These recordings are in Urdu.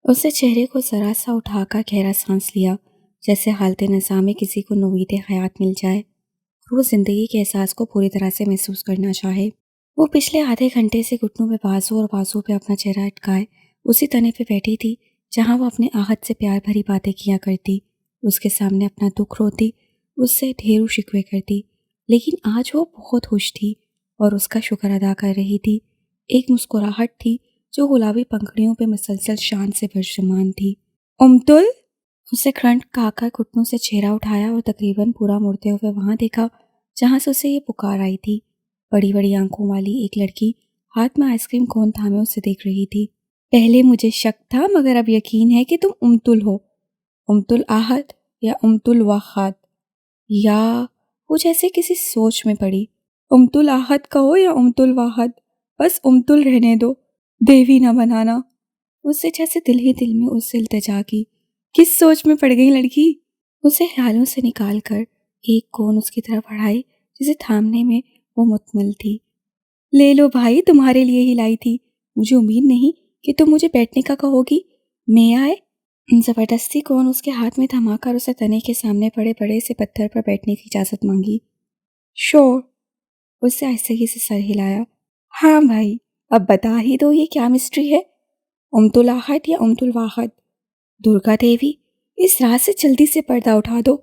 اس نے چہرے کو ذرا سا اٹھا کر گہرا سانس لیا، جیسے حالت نظام میں کسی کو نوید حیات مل جائے اور وہ زندگی کے احساس کو پوری طرح سے محسوس کرنا چاہے۔ وہ پچھلے آدھے گھنٹے سے گھٹنوں پہ بازو پہ اپنا چہرہ اٹکائے اسی تنے پہ بیٹھی تھی جہاں وہ اپنے آہت سے پیار بھری باتیں کیا کرتی، اس کے سامنے اپنا دکھ روتی، اس سے ڈھیروں شکوے کرتی، لیکن آج وہ بہت خوش تھی اور اس کا شکر ادا کر رہی تھی۔ ایک مسکراہٹ تھی جو گلابی پنکھڑیوں پہ مسلسل شان سے برشمان تھی۔ امتل! اسے کرنٹ کہا کر گھٹنوں سے چہرہ اٹھایا اور تقریباً پورا مڑتے ہوئے وہاں دیکھا جہاں سے اسے یہ پکار آئی تھی۔ بڑی بڑی آنکھوں والی ایک لڑکی ہاتھ میں آئس کریم کون تھامے اسے دیکھ رہی تھی۔ پہلے مجھے شک تھا مگر اب یقین ہے کہ تم امتل ہو۔ امتل آہت یا امتل واحد؟ یا وہ جیسے کسی سوچ میں پڑی۔ امتل آہت کہو یا امتل واحد، بس امتل رہنے دو، دیوی نہ بنانا۔ اس سے جیسے دل ہی دل میں اس سے التجا کی۔ کس سوچ میں پڑ گئی لڑکی؟ اسے خیالوں سے نکال کر ایک کون اس کی طرف بڑھائی جسے تھامنے میں وہ متمل تھی۔ لے لو بھائی، تمہارے لیے ہی لائی تھی، مجھے امید نہیں کہ تم مجھے بیٹھنے کا کہو گی۔ میں آئے؟ زبردستی کون اس کے ہاتھ میں تھما کر اسے تنے کے سامنے پڑے بڑے سے پتھر پر بیٹھنے کی اجازت مانگی۔ شور! اس سے آہستگی سے سر ہلایا۔ ہاں بھائی، اب بتا ہی دو یہ کیا مسٹری ہے؟ امتل آہت یا امتل واحد؟ درگا دیوی، اس رات سے جلدی سے پردہ اٹھا دو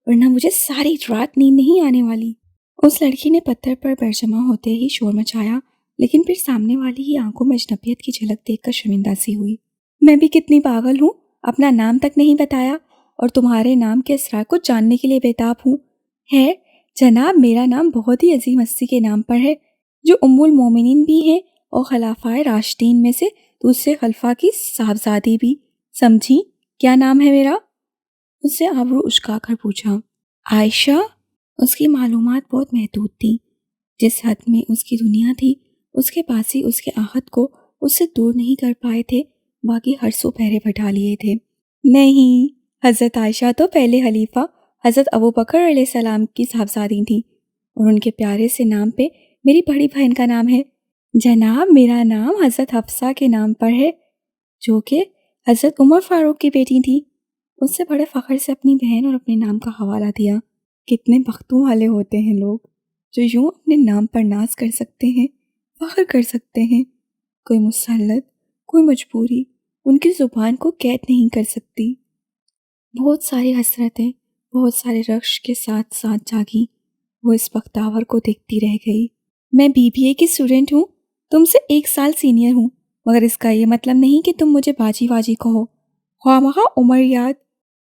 ورنہ مجھے ساری رات نیند نہیں آنے والی۔ اس لڑکی نے پتھر پر برجمہ ہوتے ہی شور مچایا، لیکن پھر سامنے والی ہی آنکھوں میں اجنبیت کی جھلک دیکھ کر شرمندہ سی ہوئی۔ میں بھی کتنی پاگل ہوں، اپنا نام تک نہیں بتایا اور تمہارے نام کے اسرار کو جاننے کے لیے بےتاب ہوں۔ ہے جناب، میرا نام بہت ہی عظیم ہستی کے نام پر ہے جو ام المومنین بھی ہیں اور خلفائے راشدین میں سے دوسرے خلفاء کی صاحبزادی بھی، سمجھی؟ کیا نام ہے میرا؟ اس سے آبرو اچکا کر پوچھا۔ عائشہ؟ اس کی معلومات بہت محدود تھیں۔ جس حد میں اس کی دنیا تھی اس کے پاس ہی اس کے آہت کو اس سے دور نہیں کر پائے تھے، باقی ہر سو پہرے بٹھا لیے تھے۔ نہیں، حضرت عائشہ تو پہلے خلیفہ حضرت ابوبکر علیہ السلام کی صاحبزادی تھیں اور ان کے پیارے سے نام پہ میری بڑی بہن کا نام ہے۔ جناب، میرا نام حضرت حفصہ کے نام پر ہے جو کہ حضرت عمر فاروق کی بیٹی تھی۔ اس سے بڑے فخر سے اپنی بہن اور اپنے نام کا حوالہ دیا۔ کتنے بختوں والے ہوتے ہیں لوگ جو یوں اپنے نام پر ناز کر سکتے ہیں، فخر کر سکتے ہیں۔ کوئی مسلط، کوئی مجبوری ان کی زبان کو قید نہیں کر سکتی۔ بہت ساری حسرتیں، بہت سارے رقص کے ساتھ ساتھ جاگی۔ وہ اس بختاور کو دیکھتی رہ گئی۔ میں BBA کی اسٹوڈنٹ ہوں، تم سے 1 سال سینئر ہوں، مگر اس کا یہ مطلب نہیں کہ تم مجھے باجی واجی کہو۔ خواہ مخواہ عمر یاد۔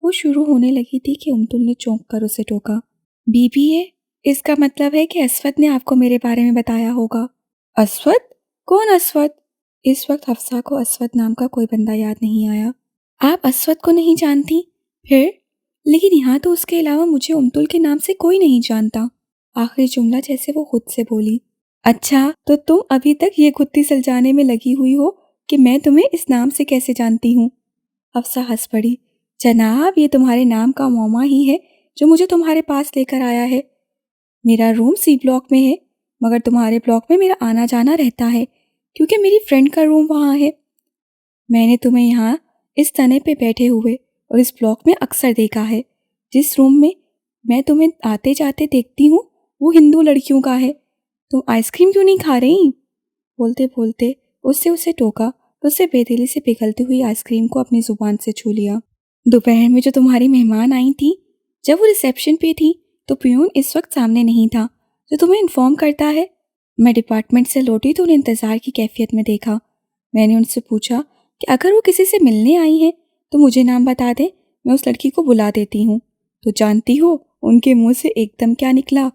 وہ شروع ہونے لگی تھی کہ امتل نے چونک کر اسے ٹوکا۔ BBA؟ اس کا مطلب ہے کہ اسود نے آپ کو میرے بارے میں بتایا ہوگا۔ اسود؟ کون اسود؟ اس وقت حفصہ کو اسود نام کا کوئی بندہ یاد نہیں آیا۔ آپ اسود کو نہیں جانتی؟ پھر؟ لیکن یہاں تو اس کے علاوہ مجھے امتل کے نام سے کوئی نہیں جانتا۔ آخری جملہ جیسے وہ خود سے بولی۔ اچھا، تو تم ابھی تک یہ گھتی سلجانے میں لگی ہوئی ہو کہ میں تمہیں اس نام سے کیسے جانتی ہوں؟ حفصہ ہنس پڑی۔ جناب، یہ تمہارے نام کا موما ہی ہے جو مجھے تمہارے پاس لے کر آیا ہے۔ میرا روم C بلاک میں ہے مگر تمہارے بلاک میں میرا آنا جانا رہتا ہے کیونکہ میری فرینڈ کا روم وہاں ہے۔ میں نے تمہیں یہاں اس تنے پہ بیٹھے ہوئے اور اس بلاک میں اکثر دیکھا ہے۔ جس روم میں تمہیں آتے جاتے دیکھتی ہوں وہ ہندو لڑکیوں کا ہے۔ تم آئس کریم کیوں نہیں کھا رہی؟ بولتے بولتے اسے ٹوکا تو اسے بے دلی سے پگھلتی ہوئی آئس کریم کو اپنی زبان سے چھو لیا۔ دوپہر میں جو تمہاری مہمان آئی تھی جب وہ ریسیپشن پہ تھی تو پیون اس وقت سامنے نہیں تھا جو تمہیں انفارم کرتا ہے۔ میں ڈپارٹمنٹ سے لوٹی تو انہیں انتظار کی کیفیت میں دیکھا۔ میں نے ان سے پوچھا کہ اگر وہ کسی سے ملنے آئی ہیں تو مجھے نام بتا دیں، میں اس لڑکی کو بلا دیتی ہوں۔ تو جانتی ہو ان کے منہ سے ایک دم کیا نکلا؟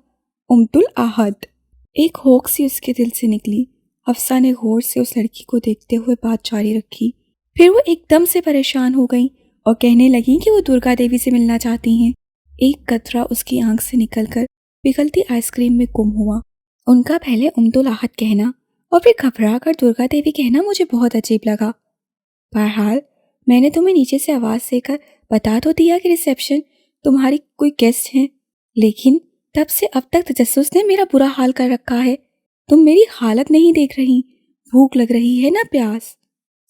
امتل آہت۔ ایک ہوک سی اس کے دل سے نکلی۔ حفصہ نے غور سے اس لڑکی کو دیکھتے ہوئے بات جاری رکھی۔ پھر وہ ایک دم سے پریشان ہو گئی اور کہنے لگی کہ وہ درگا دیوی سے ملنا چاہتی ہیں۔ ایک قطرہ اس کی آنکھ سے نکل کر پگھلتی آئس کریم میں گم ہوا۔ ان کا پہلے امتل آہت کہنا اور پھر گھبرا کر درگا دیوی کہنا مجھے بہت عجیب لگا۔ بہرحال میں نے تمہیں نیچے سے آواز دے کر بتا تو دیا کہ ریسیپشن تمہاری کوئی گیسٹ ہیں، لیکن تب سے اب تک تجسس نے میرا برا حال کر رکھا ہے۔ تم میری حالت نہیں دیکھ رہی، بھوک لگ رہی ہے نا پیاس؟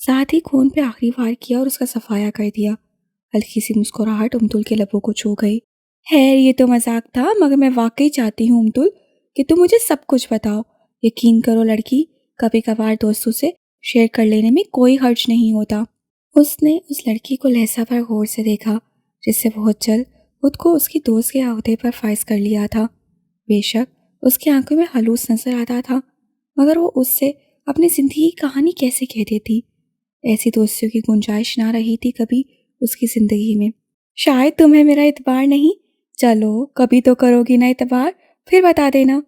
ساتھ ہی خون پہ آخری وار کیا اور اس کا صفایا کر دیا۔ ہلکی سی مسکراہٹ امتل کے لبوں کو چھو گئی۔ خیر یہ تو مذاق تھا، مگر میں واقعی چاہتی ہوں امتل کہ تم مجھے سب کچھ بتاؤ۔ یقین کرو لڑکی، کبھی کبھار دوستوں سے شیئر کر لینے میں کوئی حرج نہیں ہوتا۔ اس نے اس لڑکی کو لہجہ پر غور سے دیکھا جس سے بہت جلد خود کو اس کی دوست کے عہدے پر فائز کر لیا تھا۔ بے شک اس کی آنکھوں میں خلوص نظر آتا تھا، مگر وہ اس سے اپنی زندگی کی کہانی کیسے کہہ دیتی؟ ایسی دوستیوں کی گنجائش نہ رہی تھی کبھی اس کی زندگی میں۔ شاید تمہیں میرا اعتبار نہیں، چلو کبھی تو کرو گی نا اعتبار، پھر بتا دینا۔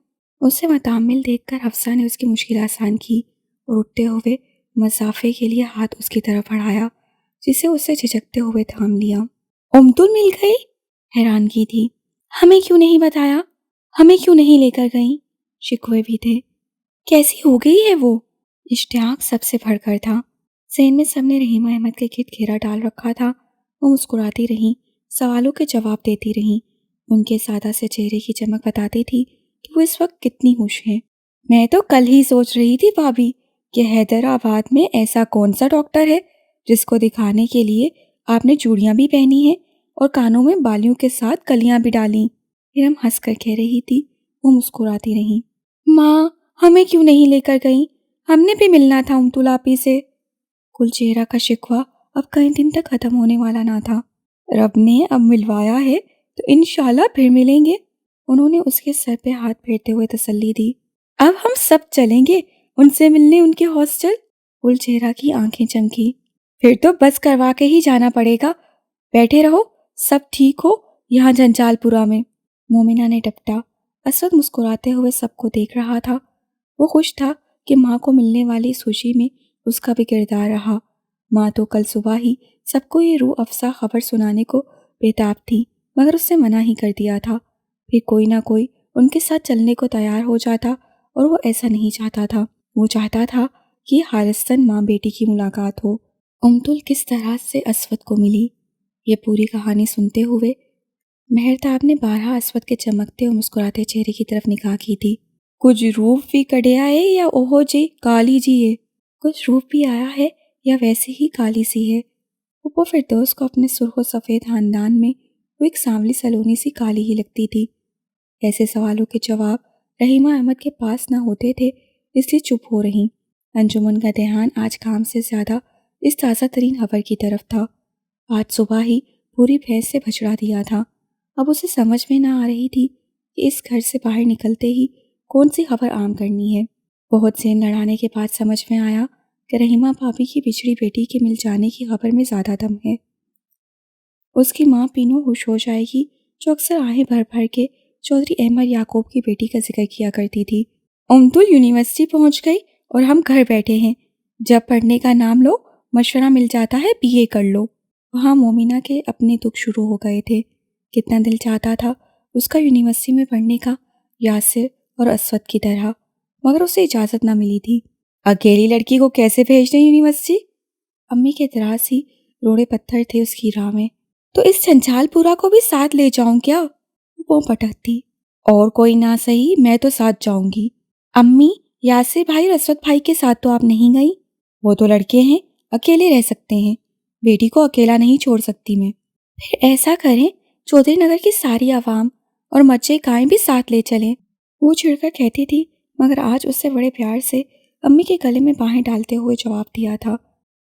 اسے متحمل دیکھ کر حفصہ نے اس کی مشکل آسان کی اور اٹھتے ہوئے مسافے کے لیے ہاتھ اس کی طرف بڑھایا، جسے اسے جھجکتے ہوئے تھام لیا۔ امتل مل گئی؟ حیرانگی تھی۔ ہمیں کیوں نہیں بتایا؟ ہمیں کیوں نہیں لے کر گئیں؟ شکوے بھی تھے۔ کیسی ہو گئی ہے وہ؟ اشتیاق سب سے بڑھ کر تھا۔ ذہن میں سب نے رحیمہ احمد کے گرد گھیرا ڈال رکھا تھا۔ وہ مسکراتی رہیں، سوالوں کے جواب دیتی رہیں۔ ان کے سادہ سے چہرے کی چمک بتاتی تھی کہ وہ اس وقت کتنی خوش ہیں۔ میں تو کل ہی سوچ رہی تھی بھابھی کہ حیدرآباد میں ایسا کون سا ڈاکٹر ہے جس کو دکھانے کے لیے آپ نے چوڑیاں بھی پہنی ہیں اور کانوں میں بالیوں کے ساتھ کلیاں بھی ڈالیں۔ ارم ہنس کر کہہ رہی تھی۔ وہ مسکراتی رہیں۔ ماں ہمیں کیوں نہیں لے کر گئیں؟ ہم نے بھی ملنا تھا امتل آپی سے۔ کل چہرہ کا شکوہ اب کئی دن تک ختم ہونے والا نہ تھا۔ رب نے اب ملوایا ہے تو انشاءاللہ پھر ملیں گے۔ انہوں نے اس کے سر پہ ہاتھ پھیرتے ہوئے تسلی دی۔ اب ہم سب چلیں گے ان سے ملنے ان کے ہاسٹل۔ کل چہرہ کی آنکھیں چمکی۔ پھر تو بس کروا کے ہی جانا پڑے گا، بیٹھے رہو، سب ٹھیک ہو یہاں جنجال پورا میں۔ مومنہ نے ڈپٹا۔ اسود مسکراتے ہوئے سب کو دیکھ رہا تھا۔ وہ خوش تھا کہ ماں کو ملنے والی اس خوشی میں اس کا بھی کردار رہا۔ ماں تو کل صبح ہی سب کو یہ روح افزا خبر سنانے کو بےتاب تھی، مگر اس سے منع ہی کر دیا تھا۔ پھر کوئی نہ کوئی ان کے ساتھ چلنے کو تیار ہو جاتا، اور وہ ایسا نہیں چاہتا تھا۔ وہ چاہتا تھا کہ خالصتاً ماں بیٹی کی ملاقات ہو۔ امتل کس طرح سے اسود کو ملی، یہ پوری کہانی سنتے ہوئے مہرتاب نے بارہا اسود کے چمکتے اور مسکراتے چہرے کی طرف نگاہ کی تھی۔ کچھ روپ بھی کڑیا ہے یا اوہو جی کالی جی ہے؟ کچھ روپ بھی آیا ہے یا ویسے ہی کالی سی ہے؟ پھپھو فردوس کو اپنے سرخ و سفید خاندان میں وہ ایک سانولی سلونی سی کالی ہی لگتی تھی۔ ایسے سوالوں کے جواب رحیمہ احمد کے پاس نہ ہوتے تھے، اس لیے چپ ہو رہیں۔ انجمن کا دھیان آج کام سے زیادہ اس تازہ ترین خبر کی طرف تھا۔ آج صبح ہی پوری بھینس سے بچڑا دیا تھا۔ اب اسے سمجھ میں نہ آ رہی تھی کہ اس گھر سے باہر نکلتے ہی کون سی خبر عام کرنی ہے۔ بہت ذہن لڑانے کے بعد سمجھ میں آیا کہ رحیمہ بھابھی کی بچھڑی بیٹی کے مل جانے کی خبر میں زیادہ دم ہے۔ اس کی ماں پینو خوش ہو جائے گی، جو اکثر آہیں بھر بھر کے چودھری احمد یعقوب کی بیٹی کا ذکر کیا کرتی تھی۔ امتل یونیورسٹی پہنچ گئی اور ہم گھر بیٹھے ہیں، جب پڑھنے کا نام لو مشورہ مل جاتا ہے BA کر لو۔ وہاں مومنہ کے اپنے دکھ شروع ہو گئے تھے۔ کتنا دل چاہتا تھا اس کا یونیورسٹی میں پڑھنے کا، یاسر اور اسود کی طرح، مگر اسے اجازت نہ ملی تھی۔ اکیلی لڑکی کو کیسے بھیج دیں یونیورسٹی؟ امی کے اعتراض ہی روڑے پتھر تھے اس کی راہ میں۔ تو اس جنجال پورا کو بھی ساتھ لے جاؤں کیا؟ وہ پٹکتی۔ اور کوئی نہ صحیح، میں تو ساتھ جاؤں گی۔ امی، یاسر بھائی اور اسود بھائی کے ساتھ تو آپ نہیں گئی؟ وہ تو لڑکے ہیں، اکیلے رہ سکتے ہیں، بیٹی کو اکیلا نہیں چھوڑ سکتی میں۔ پھر ایسا کریں چودھری نگر کی ساری عوام اور مچے گائیں بھی ساتھ لے چلیں، وہ چڑھ کر کہتی تھی، مگر آج اس سے بڑے پیار سے امی کے گلے میں باہیں ڈالتے ہوئے جواب دیا تھا۔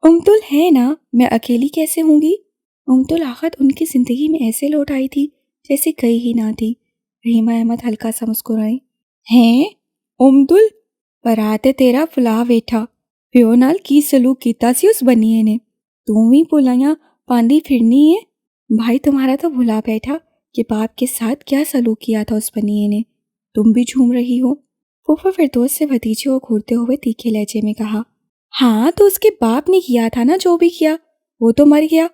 امتل ہے نا، میں اکیلی کیسے ہوں گی؟ امتل آخر ان کی زندگی میں ایسے لوٹ آئی تھی جیسے کئی ہی نہ تھی۔ رحیمہ احمد ہلکا سا مسکرائی۔ ہیں امتل، پراتے تیرا فلا بیٹھا پیو نال کی سلوک کیتا سی اس بنیے نے، تم بھی پلایاں پاندی پھرنی ہے۔ بھائی تمہارا تو بھلا بیٹھا کہ باپ کے ساتھ کیا سلوک کیا تھا اس بنیے نے، تم بھی جھوم رہی ہو۔ پھوپھو فردوس سے بھتیجے کو گھورتے ہوئے تیکھے لہجے میں کہا۔ ہاں تو اس کے باپ نے کیا تھا نا جو بھی کیا، وہ تو مر گیا،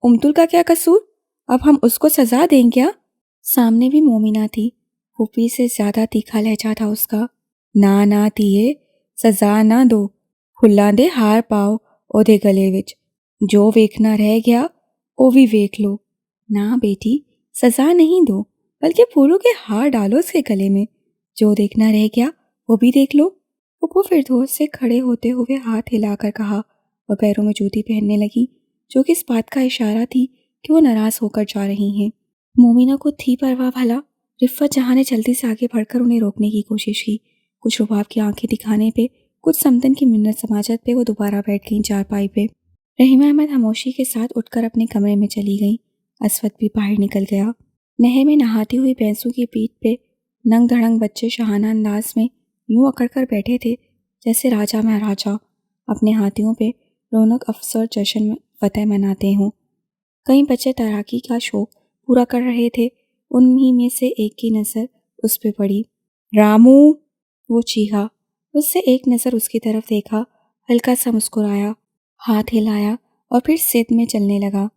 امتل کا کیا قصور؟ اب ہم اس کو سزا دیں کیا؟ سامنے بھی مومنہ تھی، پھوپھی سے زیادہ تیکھا لہجہ تھا اس کا۔ نہ تیے، سزا نہ دو، پھلاں دے ہار پاؤ او دے گلے وچ، جو ویکھنا رہ گیا او بھی ویکھ لو۔ نہ بیٹی، سزا نہیں دو، بلکہ پھولوں کے ہار ڈالو اس کے گلے میں، جو دیکھنا رہ گیا وہ بھی دیکھ لو۔ پھوپھو فردوس سے کھڑے ہوتے ہوئے ہاتھ ہلا کر کہا اور پیروں میں جوتی پہننے لگیں، جو کہ اس بات کا اشارہ تھی کہ وہ ناراض ہو کر جا رہی ہیں۔ مومنہ کو تھی پرواہ بھلا؟ رفت جہاں نے جلدی سے آگے بڑھ کر انہیں روکنے کی کوشش کی۔ کچھ رباب کی آنکھیں دکھانے پہ، کچھ سمدن کی منت سماجت پہ وہ دوبارہ بیٹھ گئیں چارپائی پہ۔ رحیمہ احمد خاموشی کے ساتھ اٹھ کر اپنے کمرے میں چلی گئیں۔ اسود بھی باہر نکل گیا۔ نہر میں نہاتی ہوئی بھینسوں کی پیٹھ پہ ننگ دھڑنگ بچے شاہانہ انداز میں یوں اکڑ کر بیٹھے تھے جیسے راجا مہاراجا اپنے ہاتھیوں پہ رونق افسر جشن فتح مناتے ہوں۔ کئی بچے تیراکی کا شوق پورا کر رہے تھے، انہی میں سے ایک کی نظر اس پہ پڑی۔ رامو! وہ چیخا۔ اس سے ایک نظر اس کی طرف دیکھا، ہلکا سا مسکرایا، ہاتھ ہلایا اور پھر سیدھ میں چلنے لگا۔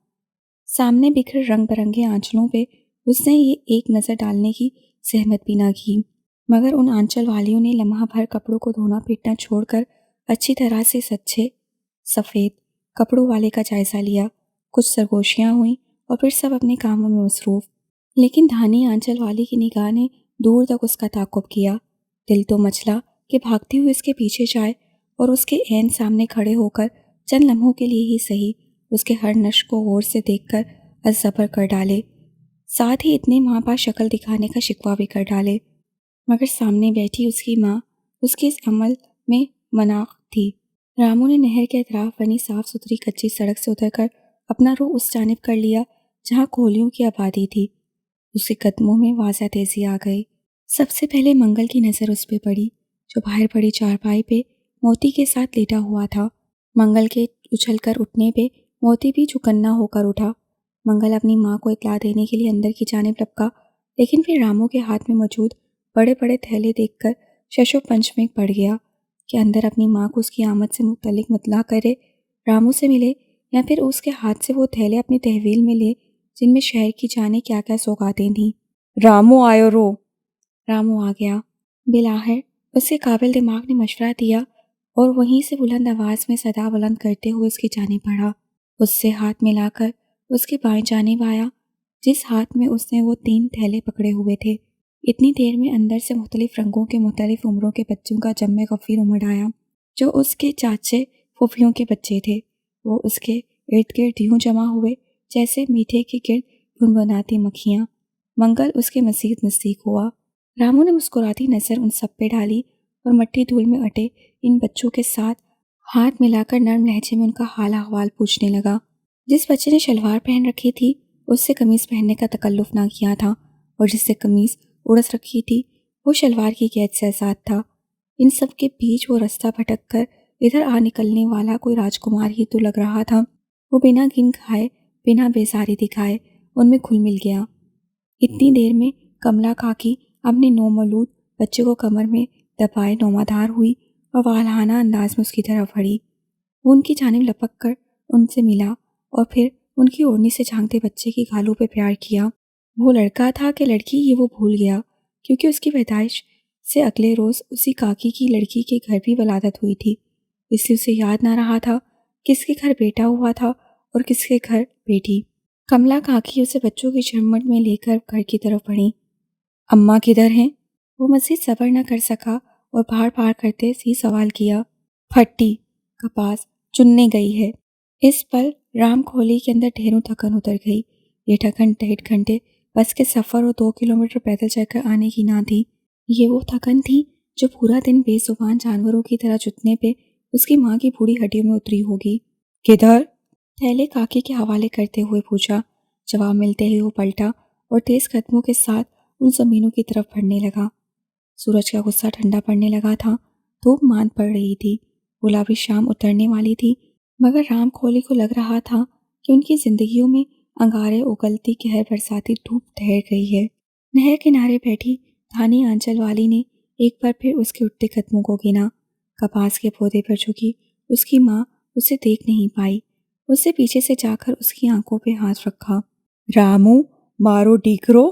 سامنے بکھر رنگ برنگے آنچلوں پہ اس نے یہ ایک نظر ڈالنے کی زحمت بھی نہ کی، مگر ان آنچل والیوں نے لمحہ بھر کپڑوں کو دھونا پیٹنا چھوڑ کر اچھی طرح سے سچے سفید کپڑوں والے کا جائزہ لیا۔ کچھ سرگوشیاں ہوئیں اور پھر سب اپنے کاموں میں مصروف، لیکن دھانی آنچل والی کی نگاہ نے دور تک اس کا تعاقب کیا۔ دل تو مچلا کہ بھاگتی ہوئی اس کے پیچھے جائے اور اس کے عین سامنے کھڑے ہو کر چند لمحوں کے لیے ہی صحیح اس کے ہر نشق کو غور سے دیکھ کر ازبر کر ڈالے، ساتھ ہی اتنے ماں باپ شکل دکھانے کا شکوہ بھی کر ڈالے، مگر سامنے بیٹھی اس کی ماں اس کے اس عمل میں مناخ تھی۔ رامو نے نہر کے اطراف بنی صاف ستھری کچی سڑک سے اتر کر اپنا رخ اس جانب کر لیا جہاں کوہلیوں کی آبادی تھی۔ اس کے قدموں میں واضح تیزی آ گئی۔ سب سے پہلے منگل کی نظر اس پہ پڑی، جو باہر پڑی چارپائی پہ موتی کے ساتھ لیٹا ہوا تھا۔ منگل کے اچھل کر اٹھنے پہ موتی بھی چکنا ہو کر اٹھا۔ منگل اپنی ماں کو اطلاع دینے کے لیے اندر کی جانب لپکا، لیکن پھر رامو کے ہاتھ میں موجود بڑے بڑے تھیلے دیکھ کر شش و پنج میں پڑ گیا کہ اندر اپنی ماں کو اس کی آمد سے متعلق مطلع کرے، رامو سے ملے، یا پھر اس کے ہاتھ سے وہ تھیلے اپنی تحویل میں لے جن میں شہر کی جانے کیا کیا سوغاتیں تھیں۔ رامو آئے رو! رامو آ گیا۔ بالآخر اس کے قابل دماغ نے مشورہ دیا اور وہیں سے بلند آواز میں صدا بلند کرتے ہوئے اس کی جانب بڑھا۔ اس سے ہاتھ ملا کر اس کے بائیں جانب آیا، جس ہاتھ میں اس نے وہ 3 تھیلے پکڑے ہوئے تھے۔ اتنی دیر میں اندر سے مختلف رنگوں کے مختلف عمروں کے بچوں کا جم غفیر امڑ آیا، جو اس کے چاچے پھوپھیوں کے بچے تھے۔ وہ اس کے ارد گرد یوں جمع ہوئے جیسے میٹھے کے گرد بھنبھناتی مکھیاں۔ منگل اس کے مزید نزدیک ہوا۔ رامو نے مسکراتی نظر ان سب پہ ڈالی اور مٹی دھول میں اٹے ان بچوں کے ساتھ ہاتھ ملا کر نرم لہجے میں ان کا حال احوال پوچھنے لگا۔ جس بچے نے شلوار پہن رکھی تھی اس سے قمیص پہننے کا تکلف نہ کیا تھا، اور جس سے قمیص اڑس رکھی تھی وہ شلوار کی قید سے آزاد تھا۔ ان سب کے بیچ وہ رستہ بھٹک کر ادھر آ نکلنے والا کوئی راجکمار ہی تو لگ رہا تھا۔ وہ بنا گن کھائے، بنا بیزاری دکھائے ان میں گھل مل گیا۔ اتنی دیر میں کملا کاکی اپنے نومولود بچے کو کمر میں دبائے نومادار ہوئی اور والہانہ انداز میں اس کی طرف بڑھی۔ وہ ان کی جانب لپک کر ان سے ملا اور پھر ان کی اوڑھنی سے جھانکتے بچے کی گالوں پہ پیار کیا۔ وہ لڑکا تھا کہ لڑکی یہ وہ بھول گیا، کیونکہ اس کی پیدائش سے اگلے روز اسی کاکی کی لڑکی کے گھر بھی ولادت ہوئی تھی، اس لیے اسے یاد نہ رہا تھا کس کے گھر بیٹا ہوا تھا اور کس کے گھر بیٹی۔ کملا کاکی اسے بچوں کی جھرمٹ میں لے کر گھر کی طرف بڑھی۔ اماں کدھر ہیں؟ وہ مزید صبر نہ کر سکا اور بھاڑ کرتے ہی سوال کیا۔ پھٹی کپاس چننے گئی ہے۔ اس پل رام کھولی کے اندر ڈھیروں تھکن اتر گئی۔ یہ تھکن 1.5 گھنٹے بس کے سفر اور 2 کلومیٹر پیدل چل کر آنے کی نہ تھی، یہ وہ تھکن تھی جو پورا دن بے زبان جانوروں کی طرح جتنے پہ اس کی ماں کی بوڑھی ہڈیوں میں اتری ہوگی۔ کدھر؟ تھیلے کاکی کے حوالے کرتے ہوئے پوچھا۔ جواب ملتے ہی وہ پلٹا اور تیز قدموں کے ساتھ ان زمینوں کی طرف بڑھنے لگا۔ سورج کا غصہ ٹھنڈا پڑنے لگا تھا، دھوپ ماند پڑ رہی تھی، گلابی شام اترنے والی تھی، مگر رام کھولی کو لگ رہا تھا کہ ان کی زندگیوں میں انگارے اگلتی قہر برساتی دھوپ ٹھہر گئی ہے۔ نہر کنارے بیٹھی دھانی آنچل والی نے ایک بار پھر اس کے اٹھتے قدموں کو گنا۔ کپاس کے پودے پر جھکی اس کی ماں اسے دیکھ نہیں پائی، اسے پیچھے سے جا کر اس کی آنکھوں پہ ہاتھ رکھا۔ رامو مارو ڈیکرو،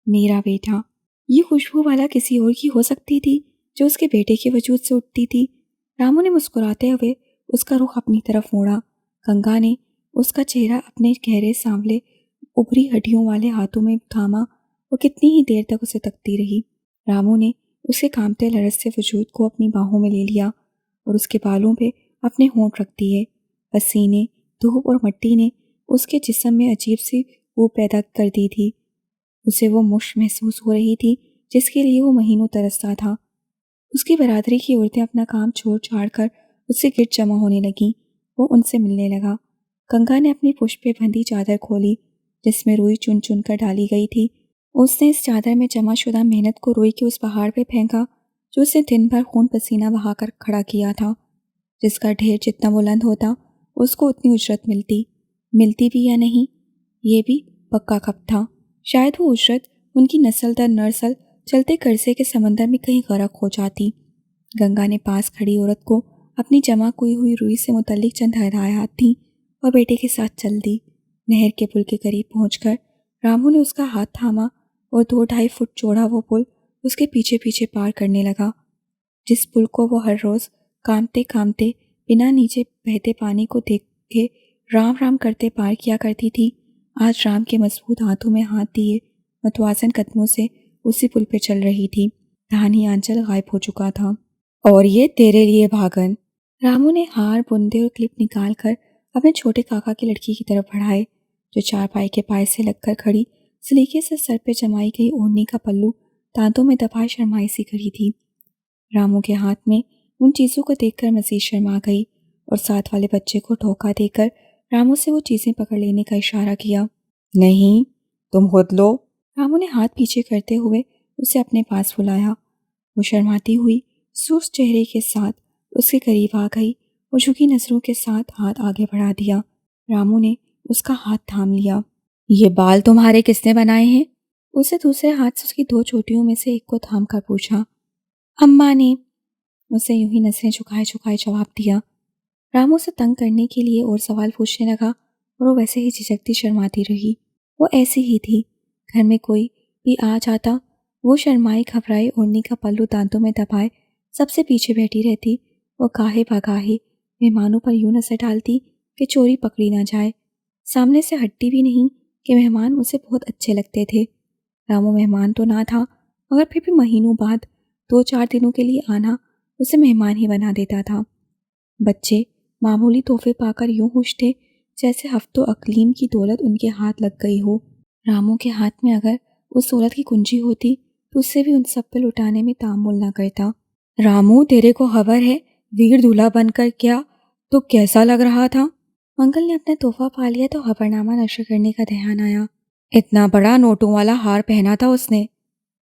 میرا بیٹا۔ یہ خوشبو والا کسی اور کی ہو سکتی تھی جو اس کے بیٹے کے وجود سے اٹھتی تھی۔ رامو نے مسکراتے ہوئے اس کا رخ اپنی طرف موڑا۔ گنگا نے اس کا چہرہ اپنے گہرے سانولے ابری ہڈیوں والے ہاتھوں میں تھاما اور کتنی ہی دیر تک اسے تکتی رہی۔ رامو نے اس کے کانپتے لرزتے وجود کو اپنی باہوں میں لے لیا اور اس کے بالوں پہ اپنے ہونٹ رکھ دیے۔ پسینے، دھوپ اور مٹی نے اس کے جسم میں عجیب سی بو پیدا کر دی تھی۔ اسے وہ مشک محسوس ہو رہی تھی جس کے لیے وہ مہینوں ترستا تھا۔ اس کی برادری کی عورتیں اپنا کام چھوڑ چھاڑ کر اس سے گرد جمع ہونے لگیں۔ وہ ان سے ملنے لگا۔ گنگا نے اپنی پشت پہ بندھی چادر کھولی جس میں روئی چن چن کر ڈالی گئی تھی۔ اس نے اس چادر میں جمع شدہ محنت کو روئی کے اس پہاڑ پہ پھینکا جو اسے دن بھر خون پسینہ بہا کر کھڑا کیا تھا۔ جس کا ڈھیر جتنا بلند ہوتا اس کو اتنی اجرت ملتی بھی یا نہیں یہ بھی پکا کب تھا۔ شاید وہ اجرت ان کی نسل در نسل چلتے قرضے کے سمندر میں کہیں غرق ہو جاتی۔ گنگا نے پاس کھڑی عورت کو اپنی جمع کی ہوئی روئی سے متعلق چند ہدایات دیں اور بیٹے کے ساتھ چل دی۔ نہر کے پل کے قریب پہنچ کر رامو نے اس کا ہاتھ تھاما اور 2-2.5 فٹ چوڑا وہ پل اس کے پیچھے پیچھے پار کرنے لگا۔ جس پل کو وہ ہر روز کامتے کامتے بنا نیچے بہتے پانی کو دیکھے رام رام کرتے پار کیا کرتی تھی، آج رام کے مضبوط ہاتھوں میں ہاتھ دیے متوازن قدموں سے اسی پل پہ چل رہی تھی۔ دھانی آنچل غائب ہو چکا تھا۔ اور یہ تیرے لیے بھاگن۔ رامو نے ہار، بندے اور کلپ نکال کر اپنے چھوٹے کاکا کی لڑکی کی طرف بڑھائے جو چارپائی کے پائے سے لگ کر کھڑی سلیقے سے سر پہ جمائی گئی اوڑھنی کا پلو دانتوں میں دبائے شرمائی سی کھڑی تھی۔ رامو کے ہاتھ میں ان چیزوں کو دیکھ کر مزید شرما گئی اور ساتھ والے بچے کو دھوکہ دے کر رامو سے وہ چیزیں پکڑ لینے کا اشارہ کیا۔ نہیں، تم خود لو۔ رامو نے ہاتھ پیچھے کرتے ہوئے اسے اپنے پاس بلایا۔ وہ شرماتی ہوئی سست چہرے کے ساتھ اس کے قریب آ گئی اور جھکی نظروں کے ساتھ ہاتھ آگے بڑھا دیا۔ رامو نے اس کا ہاتھ تھام لیا۔ یہ بال تمہارے کس نے بنائے ہیں؟ اسے دوسرے ہاتھ سے اس کی 2 چوٹیوں میں سے ایک کو تھام کر پوچھا۔ اماں نے، اسے یوں ہی نظریں جھکائے جھکائے جواب دیا۔ رامو سے تنگ کرنے کے لیے اور سوال پوچھنے لگا اور وہ ویسے ہی جھجکتی شرماتی رہی۔ وہ ایسی ہی تھی۔ گھر میں کوئی بھی آ جاتا وہ شرمائی گھبرائی اوڑھنی کا پلو دانتوں میں دبائے سب سے پیچھے بیٹھی رہتی اور گاہے بگاہے مہمانوں پر یوں نظر ڈالتی کہ چوری پکڑی نہ جائے۔ سامنے سے ہٹتی بھی نہیں کہ مہمان اسے بہت اچھے لگتے تھے۔ رامو مہمان تو نہ تھا مگر پھر بھی مہینوں بعد 2-4 دنوں کے لیے آنا اسے مہمان ہی بنا دیتا تھا۔ بچے معمولی تحفے پا کر یوں خوش تھے جیسے ہفتوں اقلیم کی دولت ان کے ہاتھ لگ گئی ہو۔ رامو کے ہاتھ میں اگر اس دولت کی کنجی ہوتی تو اس سے بھی ان سب پہ لٹانے میں تامل نہ کرتا۔ رامو، تیرے کو خبر ہے ویر دولہا بن کر کیا تو کیسا لگ رہا تھا؟ منگل نے اپنا تحفہ پا لیا تو خبرنامہ نشر کرنے کا دھیان آیا۔ اتنا بڑا نوٹوں والا ہار پہنا تھا اس نے۔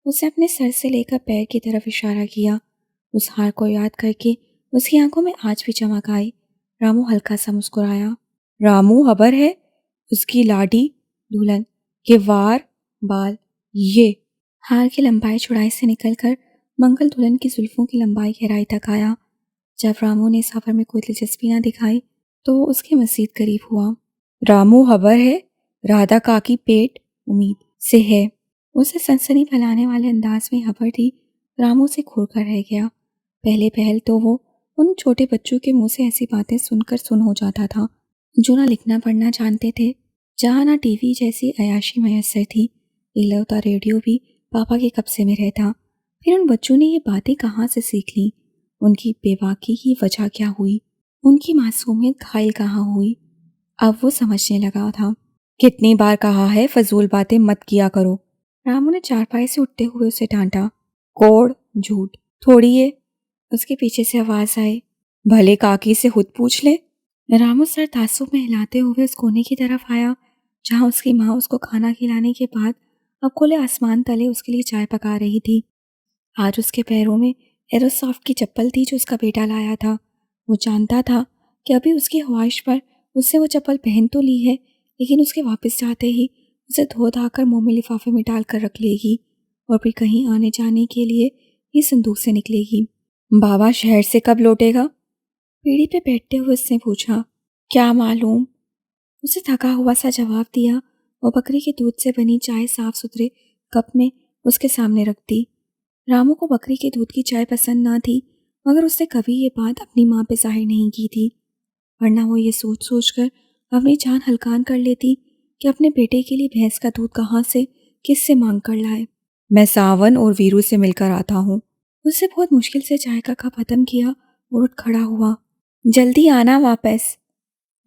اسے اپنے سر سے لے کر پیر کی طرف اشارہ کیا۔ اس ہار کو یاد کر کے اس کی آنکھوں میں آج بھی چمک آئی۔ رامو ہلکا سا مسکرایا۔ رامو، خبر ہے اس کی لاڈی دلہن کے وار بال یہ۔ ہار کی لمبائی چوڑائی سے نکل کر منگل دلہن کی زلفوں کی لمبائی گہرائی تک آیا۔ جب رامو نے سفر میں کوئی دلچسپی نہ دکھائی تو وہ اس کے مزید قریب ہوا۔ رامو، خبر ہے رادھا کاکی پیٹ امید سے ہے۔ اسے سنسنی پھیلانے والے انداز میں خبر دی۔ رامو سے کھور کر رہ گیا۔ پہلے پہل تو وہ ان چھوٹے بچوں کے منہ سے ایسی باتیں سن کر سن ہو جاتا تھا جو نہ لکھنا پڑھنا جانتے تھے، جہاں نہ ٹی وی جیسی عیاشی میسر تھی۔ اکلوتا ریڈیو بھی پاپا کے قبضے میں رہتا۔ پھر ان بچوں نے یہ باتیں کہاں سے سیکھ لیں؟ ان کی بے باکی کی وجہ کیا ہوئی؟ ان کی معصومیت گھائل کہاں ہوئی؟ اب وہ سمجھنے لگا تھا۔ کتنی بار کہا ہے فضول باتیں مت کیا کرو۔ رامو نے چارپائی سے اٹھتے ہوئے اسے ڈانٹا۔ کوڑ جھوٹ تھوڑی ہے۔ اس کے پیچھے سے آواز آئی۔ بھلے کاکی سے خود پوچھ لے۔ رامو سر تعصب میں ہلاتے ہوئے اس کونے کی طرف آیا جہاں اس کی ماں اس کو کھانا کھلانے کے بعد اب کھلے آسمان تلے اس کے لیے چائے پکا رہی تھی۔ آج اس کے پیروں میں ایروسافٹ کی چپل تھی جو اس کا بیٹا لایا تھا۔ وہ جانتا تھا کہ ابھی اس کی خواہش پر اس سے وہ چپل پہن تو لی ہے لیکن اس کے واپس جاتے ہی اسے دھو دھا کر منہ میں لفافے میں ڈال کر رکھ لے گی اور پھر کہیں آنے جانے کے لیے ہی صندوق سے نکلے گی۔ بابا شہر سے کب لوٹے گا؟ پیڑھی پہ بیٹھتے ہوئے اس نے پوچھا۔ کیا معلوم؟ اسے تھکا ہوا سا جواب دیا اور بکری کے دودھ سے بنی چائے صاف ستھرے کپ میں اس کے سامنے رکھ دی۔ رامو کو بکری کے دودھ کی چائے پسند نہ تھی مگر اس نے کبھی یہ بات اپنی ماں پہ ظاہر نہیں کی تھی، ورنہ وہ یہ سوچ سوچ کر اپنی جان ہلکان کر لیتی کہ اپنے بیٹے کے لیے بھینس کا دودھ کہاں سے کس سے مانگ کر لائے۔ میں ساون اور ویرو سے مل کر آتا ہوں۔ اس سے بہت مشکل سے چائے کا کپ ختم کیا اور اٹھ کھڑا ہوا۔ جلدی آنا واپس۔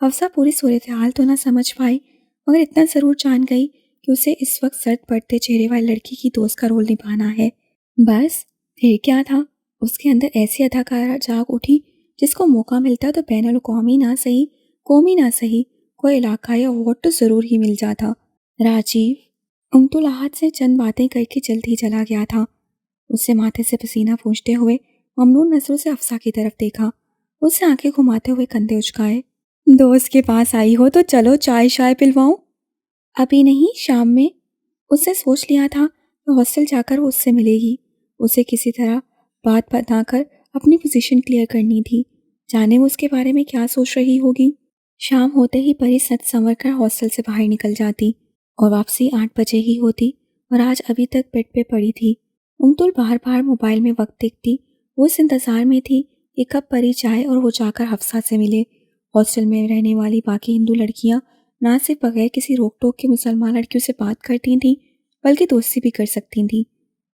حفصہ پوری صورتحال تو نہ سمجھ پائی، مگر اتنا ضرور جان گئی کہ اسے اس وقت سرد پڑتے چہرے والی لڑکی کی دوست کا رول نبھانا ہے۔ بس پھر کیا تھا، اس کے اندر ایسی اداکارہ جاگ اٹھی جس کو موقع ملتا تو بین الاقوامی نہ صحیح، قومی نہ صحیح، کوئی علاقائی ایوارڈ تو ضرور ہی مل جاتا۔ راجیو امتلاحات سے چند باتیں کر کے جلد ہی چلا گیا تھا۔ اس سے ماتھے سے پسینہ پوچھتے ہوئے ممنون نظروں سے حفصہ کی طرف دیکھا، اس سے آنکھیں گھماتے ہوئے کندھے اچکائے۔ دوست کے پاس آئی ہو تو چلو چائے شائے پلواؤں؟ ابھی نہیں، شام میں۔ اس نے سوچ لیا تھا کہ ہاسٹل جا کر وہ اس سے ملے گی، اسے کسی طرح بات بتا کر اپنی پوزیشن کلیئر کرنی تھی، جانے وہ اس کے بارے میں کیا سوچ رہی ہوگی۔ شام ہوتے ہی پری سج سنور کر ہاسٹل سے باہر نکل جاتی اور واپسی 8 بجے ہی ہوتی، اور آج ابھی تک بیڈ پہ پڑی تھی۔ امتل باہر باہر موبائل میں وقت دیکھتی، وہ اس انتظار میں تھی کہ کب پری جائے اور وہ جا کر حفصہ سے ملے۔ ہاسٹل میں رہنے والی باقی ہندو لڑکیاں نہ صرف بغیر کسی روک ٹوک کے مسلمان لڑکیوں سے بات کرتی تھیں بلکہ دوستی بھی کر سکتی تھیں۔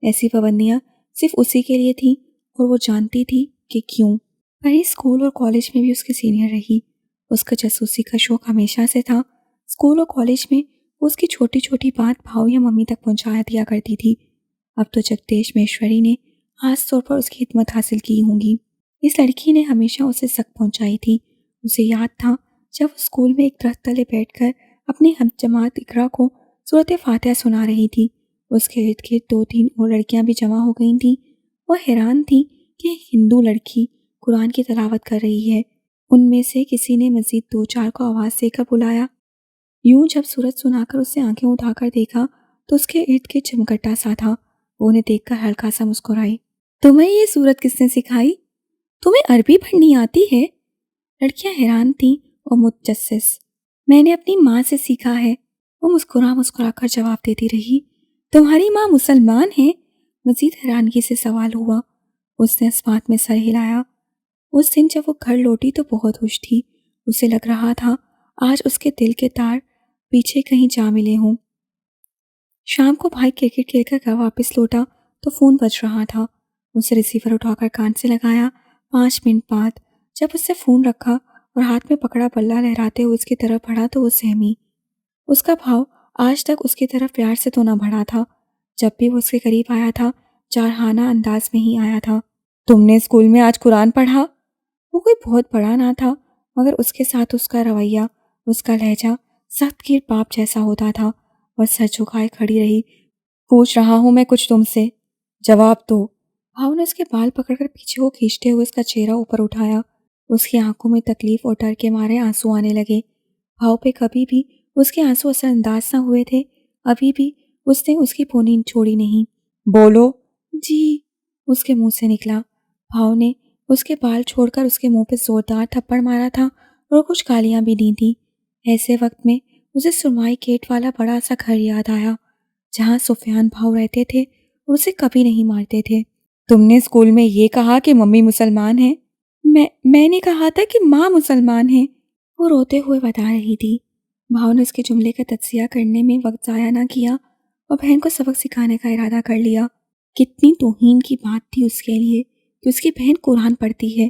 ایسی پابندیاں صرف اسی کے لیے تھیں اور وہ جانتی تھی کہ کیوں۔ پری اسکول اور کالج میں بھی اس کی سینئر رہی، اس کا جاسوسی کا شوق ہمیشہ سے تھا۔ اسکول اور کالج میں وہ اس کی چھوٹی چھوٹی بات بھاؤ یا ممی تک پہنچایا دیا کرتی تھی۔ اب تو جگدیش مہیشوری نے خاص طور پر اس کی خدمت حاصل کی ہوں گی۔ اس لڑکی نے ہمیشہ اسے سک پہنچائی تھی۔ اسے یاد تھا جب وہ اسکول میں ایک درخت تلے بیٹھ کر اپنی ہم جماعت اقرا کو سورۃ فاتحہ سنا رہی تھی، اس کے ارد گرد 2-3 اور لڑکیاں بھی جمع ہو گئی تھیں۔ وہ حیران تھی کہ ایک ہندو لڑکی قرآن کی تلاوت کر رہی ہے۔ ان میں سے کسی نے مزید 2-4 کو آواز دے کر بلایا۔ یوں جب سورت سنا کر اس سے آنکھیں اٹھا کر دیکھا تو اس کے ارد گرد چمگٹا سا تھا۔ وہ انہیں دیکھ کر ہلکا سا مسکرائی۔ تمہیں یہ سورت کس نے سکھائی؟ تمہیں عربی پڑھنی آتی ہے؟ لڑکیاں حیران تھیں اور متجسس۔ میں نے اپنی ماں سے سیکھا ہے، وہ مسکرا کر جواب دیتی رہی۔ تمہاری ماں مسلمان ہے؟ مزید حیرانگی سے سوال ہوا۔ اس نے اس بات میں سر ہلایا۔ اس دن جب وہ گھر لوٹی تو بہت خوش تھی، اسے لگ رہا تھا آج اس کے دل کے تار پیچھے کہیں جا ملے ہوں۔ شام کو بھائی کرکٹ کھیل کر گھر واپس لوٹا تو فون بج رہا تھا۔ اسے ریسیور اٹھا کر کان سے لگایا۔ 5 منٹ بعد جب اس سے فون رکھا اور ہاتھ میں پکڑا بلہ لہراتے ہوئے اس کی طرف بڑھا تو وہ سہمی۔ اس کا بھاؤ آج تک اس کی طرف پیار سے تو نہ بڑھا تھا، جب بھی وہ اس کے قریب آیا تھا جارحانہ انداز میں ہی آیا تھا۔ تم نے اسکول میں آج قرآن پڑھا؟ وہ کوئی بہت بڑا نہ تھا، مگر اس کے ساتھ اس کا رویہ، اس کا لہجہ سخت گیر باپ جیسا ہوتا تھا، اور سر جھکائے کھڑی رہی۔ پوچھ رہا ہوں میں کچھ تم سے، جواب دو۔ بھاؤ نے اس کے بال پکڑ کر پیچھے کو کھینچتے ہوئے اس کا چہرہ اوپر اٹھایا۔ اس کی آنکھوں میں تکلیف اور ڈر کے مارے آنسو آنے لگے۔ بھاؤ پہ کبھی بھی اس کے آنسو اثر انداز نہ ہوئے تھے، ابھی بھی اس نے اس کی پونی چھوڑی نہیں۔ بولو۔ جی، اس کے منہ سے نکلا۔ بھاؤ نے اس کے بال چھوڑ کر اس کے منہ پہ زوردار تھپڑ مارا تھا اور کچھ گالیاں بھی دی تھیں۔ ایسے وقت میں اسے سرمائی گیٹ والا بڑا سا گھر یاد آیا جہاں سفیان بھاؤ رہتے تھے اور اسے کبھی نہیں مارتے تھے۔ تم نے اسکول میں یہ کہا کہ ممی مسلمان ہیں؟ میں نے کہا تھا کہ ماں مسلمان ہیں، وہ روتے ہوئے بتا رہی تھی۔ بھاؤ نے اس کے جملے کا تجزیہ کرنے میں وقت ضائع نہ کیا اور بہن کو سبق سکھانے کا ارادہ کر لیا۔ کتنی توہین کی بات تھی اس کے لیے کہ اس کی بہن قرآن پڑھتی ہے،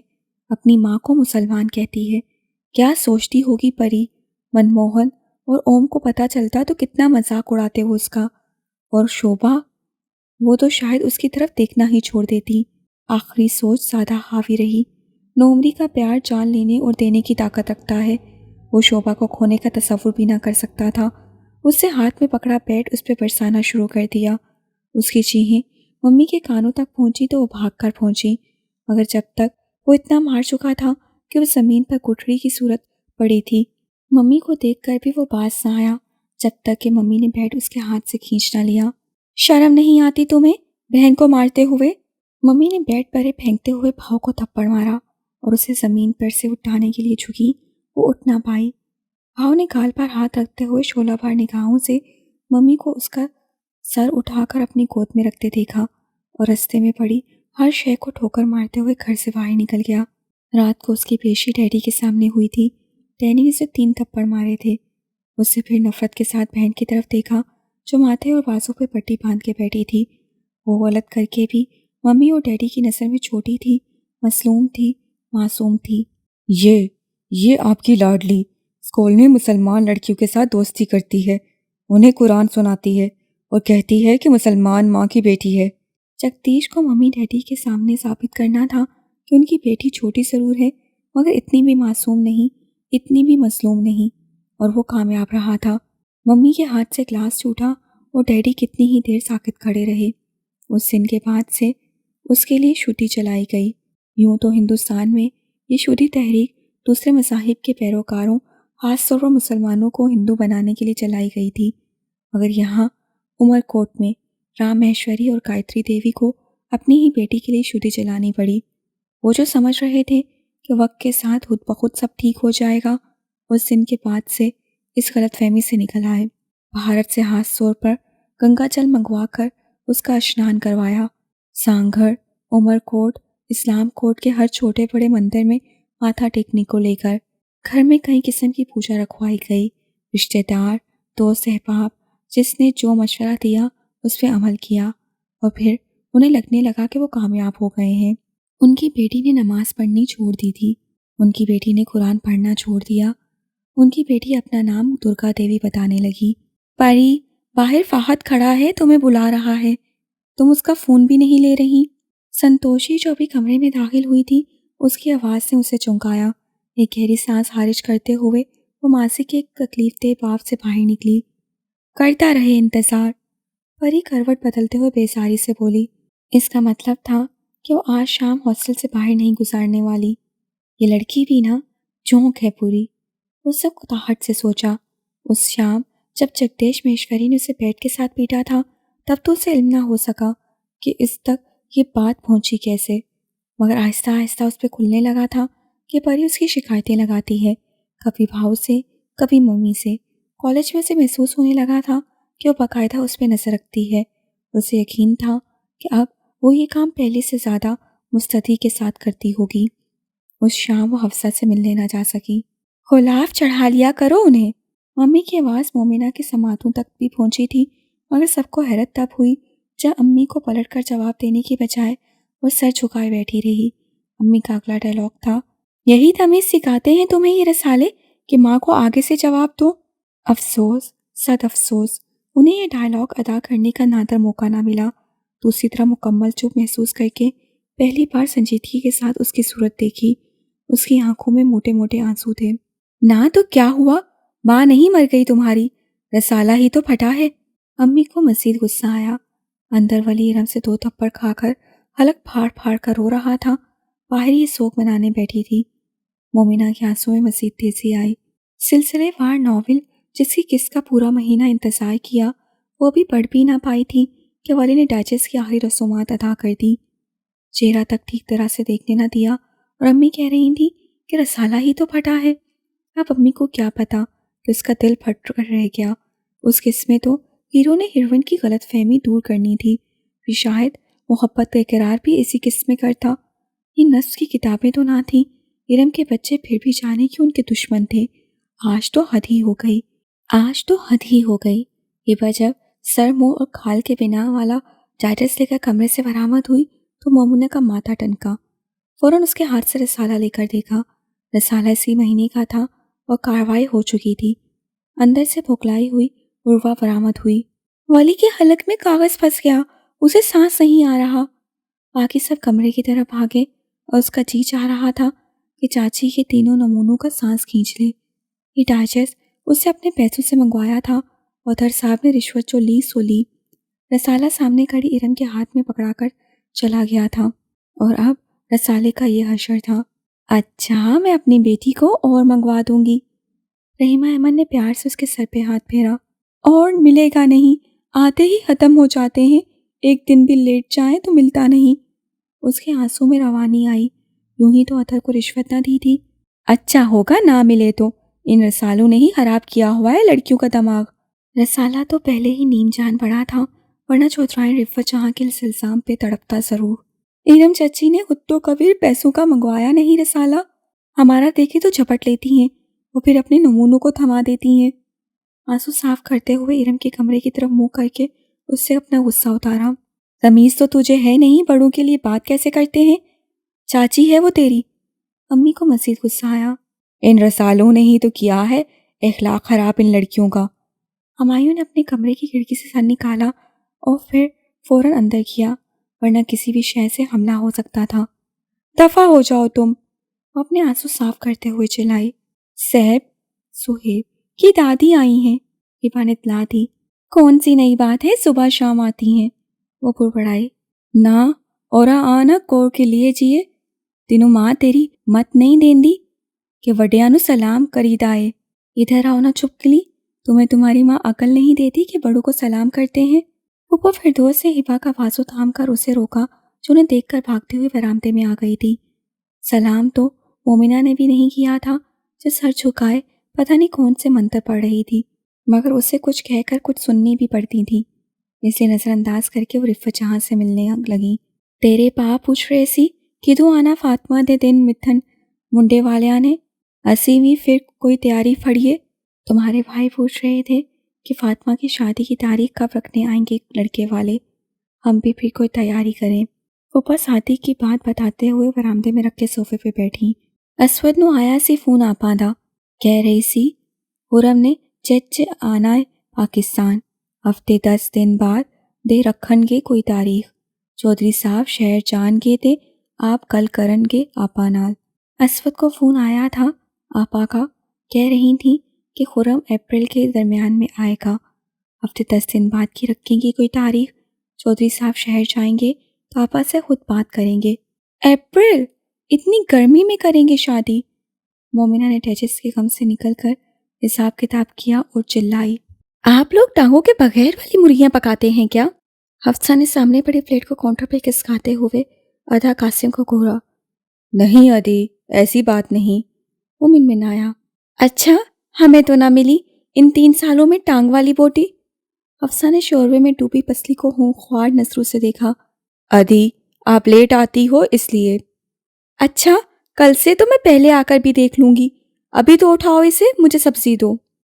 اپنی ماں کو مسلمان کہتی ہے۔ کیا سوچتی ہوگی پری؟ منموہن اور اوم کو پتہ چلتا تو کتنا مذاق اڑاتے وہ اس کا، اور شوبھا، وہ تو شاید اس کی طرف دیکھنا ہی چھوڑ دیتی۔ آخری سوچ زیادہ حاوی رہی۔ نومری کا پیار جان لینے اور دینے کی طاقت رکھتا ہے۔ وہ شوبھا کو کھونے کا تصور بھی نہ کر سکتا تھا۔ اس سے ہاتھ میں پکڑا بیٹ اس پہ برسانا شروع کر دیا۔ اس کی چیخیں ممی کے کانوں تک پہنچی تو وہ بھاگ کر پہنچی، مگر جب تک وہ اتنا مار چکا تھا کہ وہ زمین پر گٹھڑی کی صورت پڑی تھی۔ ممی کو دیکھ کر بھی وہ باز نہ آیا جب تک کہ ممی نے بیٹ اس کے ہاتھ سے کھینچ نہ لیا۔ شرم نہیں آتی تمہیں بہن کو مارتے ہوئے؟ ممی نے بیٹ پرے پھینکتے ہوئے بھاؤ کو تھپڑ مارا اور اسے زمین پر سے اٹھانے کے لیے جھکی۔ وہ اٹھ نہ پائی۔ بھاؤ نے گال پر ہاتھ رکھتے ہوئے شعلہ بار نگاہوں سے ممی کو اس کا سر اٹھا کر اپنی گود میں رکھتے دیکھا اور رستے میں پڑی ہر شے کو ٹھوکر مارتے ہوئے گھر سے باہر نکل گیا۔ رات کو اس کی پیشی ڈیڈی کے سامنے ہوئی تھی۔ ڈیڈی نے اسے 3 تھپڑ مارے تھے۔ اس سے پھر نفرت کے ساتھ بہن کی طرف دیکھا جو ماتھے اور بازو پہ پٹی باندھ کے بیٹھی تھی۔ وہ غلط کر کے بھی ممی اور ڈیڈی کی نظر میں چھوٹی تھی، مظلوم تھی، معصوم تھی۔ یہ آپ کی لاڈلی، اسکول میں مسلمان لڑکیوں کے ساتھ دوستی کرتی ہے، انہیں قرآن سناتی ہے اور کہتی ہے کہ مسلمان ماں کی بیٹی ہے۔ جگدیش کو ممی ڈیڈی کے سامنے ثابت کرنا تھا کہ ان کی بیٹی چھوٹی ضرور ہے مگر اتنی بھی معصوم نہیں، اتنی بھی مظلوم نہیں، اور وہ کامیاب رہا تھا۔ ممی کے ہاتھ سے گلاس ٹوٹا اور ڈیڈی کتنی ہی دیر ساکت کھڑے رہے۔ اس دن کے بعد سے اس کے لیے شدی چلائی گئی۔ یوں تو ہندوستان میں یہ شدی تحریک دوسرے مذاہب کے پیروکاروں، خاص طور پر مسلمانوں کو ہندو بنانے کے لیے چلائی گئی تھی، مگر یہاں عمر کوٹ میں رام مہیشوری اور گایتری دیوی کو اپنی ہی بیٹی کے لیے شدی چلانی پڑی۔ وہ جو سمجھ رہے تھے کہ وقت کے ساتھ خود بخود سب ٹھیک ہو جائے گا، اس دن کے بعد سے اس غلط فہمی سے نکل آئے۔ بھارت سے خاص طور پر گنگا جل منگوا کر اس کا اشنان کروایا۔ سانگھڑ، عمر کوٹ، اسلام کوٹ کے ہر چھوٹے بڑے مندر میں ماتھا ٹیکنے کو لے کر گھر میں کئی قسم کی پوجا رکھوائی گئی۔ رشتہ دار، دوست احباب جس نے جو مشورہ دیا اس پہ عمل کیا، اور پھر انہیں لگنے لگا کہ وہ کامیاب ہو گئے ہیں۔ ان کی بیٹی نے نماز پڑھنی چھوڑ دی تھی، ان کی بیٹی نے قرآن پڑھنا چھوڑ دیا، ان کی بیٹی اپنا نام درگا دیوی بتانے لگی۔ پری، باہر فہد کھڑا ہے، تمہیں بلا رہا ہے، تم اس کا فون بھی نہیں لے رہی۔ سنتوشی جو ابھی کمرے میں داخل ہوئی تھی، اس کی آواز نے اسے چونکایا۔ ایک گہری سانس خارج کرتے ہوئے وہ ماسی کے ایک تکلیف دہ باب سے باہر نکلی۔ کرتا رہے انتظار، پری کروٹ بدلتے ہوئے بیزاری سے بولی۔ اس کا مطلب تھا کہ وہ آج شام ہاسٹل سے باہر نہیں گزارنے والی۔ یہ لڑکی بھی نا جونک ہے پوری، اس سے کتاہٹ سے سوچا۔ اس شام جب جگدیش مہیشوری نے اسے بیٹ کے ساتھ پیٹا تھا، تب تو اسے علم نہ ہو سکا کہ اس تک یہ بات پہنچی کیسے، مگر آہستہ آہستہ اس پہ کھلنے لگا تھا کہ پری اس کی شکایتیں لگاتی ہے، کبھی بھاؤ سے، کبھی ممی سے۔ کالج میں اسے محسوس ہونے لگا تھا کہ وہ باقاعدہ اس پہ نظر رکھتی ہے۔ اسے یقین تھا کہ اب وہ یہ کام پہلے سے زیادہ مستعدی کے ساتھ کرتی ہوگی۔ اس شام وہ حفصہ سے ملنے نہ جا سکی۔ غلاف چڑھا لیا کرو انہیں۔ ممی کی آواز مومنہ کے سماعتوں تک بھی پہنچی تھی، مگر سب کو حیرت تب ہوئی جب امی کو پلٹ کر جواب دینے کی بجائے وہ سر جھکائے بیٹھی رہی۔ امی کا اگلا ڈائلاگ تھا، یہی تمیز سکھاتے ہیں تمہیں یہ رسالے کہ ماں کو آگے سے جواب دو۔ افسوس، صد افسوس، انہیں یہ ڈائلاگ ادا کرنے کا نادر موقع نہ ملا۔ دوسری طرح مکمل چپ محسوس کر کے پہلی بار سنجیدگی کے ساتھ اس کی صورت دیکھی۔ اس کی آنکھوں میں موٹے موٹے آنسو تھے۔ نہ تو کیا ہوا، ماں نہیں مر گئی تمہاری، رسالہ ہی تو پھٹا ہے۔ امی کو مزید غصہ آیا۔ اندر ولی ارم سے 2 تھپڑ کھا کر حلق پھاڑ پھاڑ کر رو رہا تھا، باہر یہ سوگ منانے بیٹھی تھی۔ مومنہ کے آنسوں میں مزید تیزی آئی۔ سلسلے وار ناول جس کی قسط کا پورا مہینہ انتظار کیا، وہ بھی پڑھ بھی نہ پائی تھی کہ ولی نے ڈائجسٹ کی آخری رسومات ادا کر دی۔ چہرہ تک ٹھیک طرح سے دیکھنے نہ دیا، اور امی کہہ رہی تھی کہ رسالہ ہی تو پھٹا ہے۔ اب امی کو کیا پتا کہ اس کا دل پھٹ کر رہ گیا۔ اس قسط میں تو ہیرو نے ہیروئن کی غلط فہمی دور کرنی تھی، پھر شاید محبت کا اقرار بھی اسی قسط میں کرتا۔ یہ نفس کی کتابیں تو نہ تھیں، ارم کے بچے پھر بھی جانے کہ ان کے دشمن تھے۔ آج تو حد ہی ہو گئی، آج تو حد ہی ہو گئی۔ یہ بات جب سر، منہ اور کھال کے بنا والا ڈائجسٹ لے کر کمرے سے برآمد ہوئی تو مومنہ کا ماتھا ٹنکا۔ فوراً اس کے ہاتھ سے رسالہ لے کر دیکھا۔ رسالہ اسی مہینے کا تھا اور کاروائی ہو چکی تھی۔ اندر سے بھوکلائی ہوئی عروہ برآمد ہوئی۔ ولی کے حلق میں کاغذ پھنس گیا، اسے سانس نہیں آ رہا۔ باقی سب کمرے کی طرف بھاگے اور اس کا جی چاہ رہا تھا کہ چاچی کے تینوں نمونوں کا سانس کھینچ لے۔ یہ ڈائجسٹ اسے اپنے پیسوں سے منگوایا تھا اور در صاحب نے رشوت جو لی سو لی۔ رسالہ سامنے کھڑی ارم کے ہاتھ میں پکڑا کر چلا گیا تھا، اور اب رسالے کا یہ حشر تھا۔ اچھا، میں اپنی بیٹی کو اور منگوا دوں گی۔ رحیمہ احمد نے پیار سے اس کے سر پہ ہاتھ پھیرا۔ اور ملے گا نہیں، آتے ہی ختم ہو جاتے ہیں، ایک دن بھی لیٹ جائیں تو ملتا نہیں۔ اس کے آنسوں میں روانی آئی۔ یوں ہی تو اطہر کو رشوت نہ دی تھی۔ اچھا ہوگا نہ ملے تو، ان رسالوں نے ہی خراب کیا ہوا ہے لڑکیوں کا دماغ۔ رسالہ تو پہلے ہی نیم جان پڑا تھا، ورنہ چوتھرائن رفت جہاں کے اس الزام پہ تڑپتا ضرور۔ ارم چچی نے خود تو کبھی پیسوں کا منگوایا نہیں رسالہ، ہمارا دیکھے تو جھپٹ لیتی ہیں، وہ پھر اپنے نمونوں کو تھما دیتی ہیں۔ آنسو صاف کرتے ہوئے ارم کے کمرے کی طرف منہ کر کے اس سے اپنا غصہ اتارا۔ تمیز تو تجھے ہے نہیں، بڑوں کے لیے بات کیسے کرتے ہیں؟ چاچی ہے وہ تیری۔ امی کو مزید غصہ آیا۔ ان رسالوں نے ہی تو کیا ہے اخلاق خراب ان لڑکیوں کا۔ ہمایوں نے اپنے کمرے کی کھڑکی سے سر نکالا اور پھر فوراً اندر کیا، ورنہ کسی بھی شے سے حملہ ہو سکتا تھا۔ دفع ہو جاؤ تم، وہ اپنے آنسو صاف کرتے ہوئے چلائی۔ صاحب سہیب کی دادی آئی ہیں، ہبا نے اطلاع دی۔ کون سی نئی بات ہے، صبح شام آتی ہیں؟ وہ بڑبڑائی۔ نہ اورا آنا کور کے لیے جیے تینوں ماں تیری مت نہیں دین دی کہ وڈیاں نو سلام کری دائے۔ ادھر آؤ نا چپکلی، تمہیں تمہاری ماں عقل نہیں دیتی کہ بڑوں کو سلام کرتے ہیں؟ پھپھو فردوس سے ہبا کا بازو تھام کر اسے روکا، جو انہیں دیکھ کر بھاگتے ہوئے برآمدے میں آ گئی تھی۔ سلام تو مومنہ نے بھی نہیں کیا تھا، جو سر جھکائے پتہ نہیں کون سے منتر پڑھ رہی تھی، مگر اسے کچھ کہہ کر کچھ سننی بھی پڑتی تھی، اس لیے نظر انداز کر کے وہ رفت جہاں سے ملنے لگیں۔ تیرے پا پوچھ رہے سی کدوں آنا فاطمہ دے دن متھن منڈے والیاں نے، اسی بھی پھر کوئی تیاری پھڑیے۔ تمہارے بھائی پوچھ رہے تھے کہ فاطمہ کی شادی کی تاریخ کب رکھنے آئیں گے لڑکے والے، ہم بھی پھر کوئی تیاری کریں۔ پھوپھا شادی کی بات بتاتے ہوئے برآمدے میں رکھ کے صوفے پہ بیٹھی۔ اسود نو آیا سی فون آپاں دا، کہہ رہی سی خرم نے چچ آنا ہے پاکستان، ہفتے 10 دن بعد دے رکھن گے کوئی تاریخ، چودھری صاحب شہر جان گے تے آپ کل کرن گے آپا نال۔ اسود کو فون آیا تھا آپا کا، کہہ رہی تھیں کہ خرم اپریل کے درمیان میں آئے گا، ہفتے 10 دن بعد کی رکھیں گے کوئی تاریخ، چودھری صاحب شہر جائیں گے تو آپا سے خود بات کریں گے۔ اپریل؟ اتنی گرمی میں کریں گے شادی؟ مومنہ نے ٹیچس کے غم سے نکل کر حساب کتاب کیا اور چلائی۔ آپ لوگ ٹانگوں کے بغیر والی مرغیاں پکاتے ہیں کیا؟ حفصہ نے سامنے پڑے پلیٹ کو کاؤنٹر پہ کھسکاتے ہوئے ادا قاسم کو گھورا۔ نہیں ادی، ایسی بات نہیں، وہ منمنایا۔ اچھا ہمیں تو نہ ملی ان 3 سالوں میں ٹانگ والی بوٹی۔ حفصہ نے شوربے میں ڈوبی پسلی کو ہونخوار نظروں سے دیکھا۔ ادی آپ لیٹ آتی ہو اس لیے۔ اچھا کل سے تو میں پہلے آ کر بھی دیکھ لوں گی، ابھی تو اٹھاؤ اسے، مجھے سبزی دو۔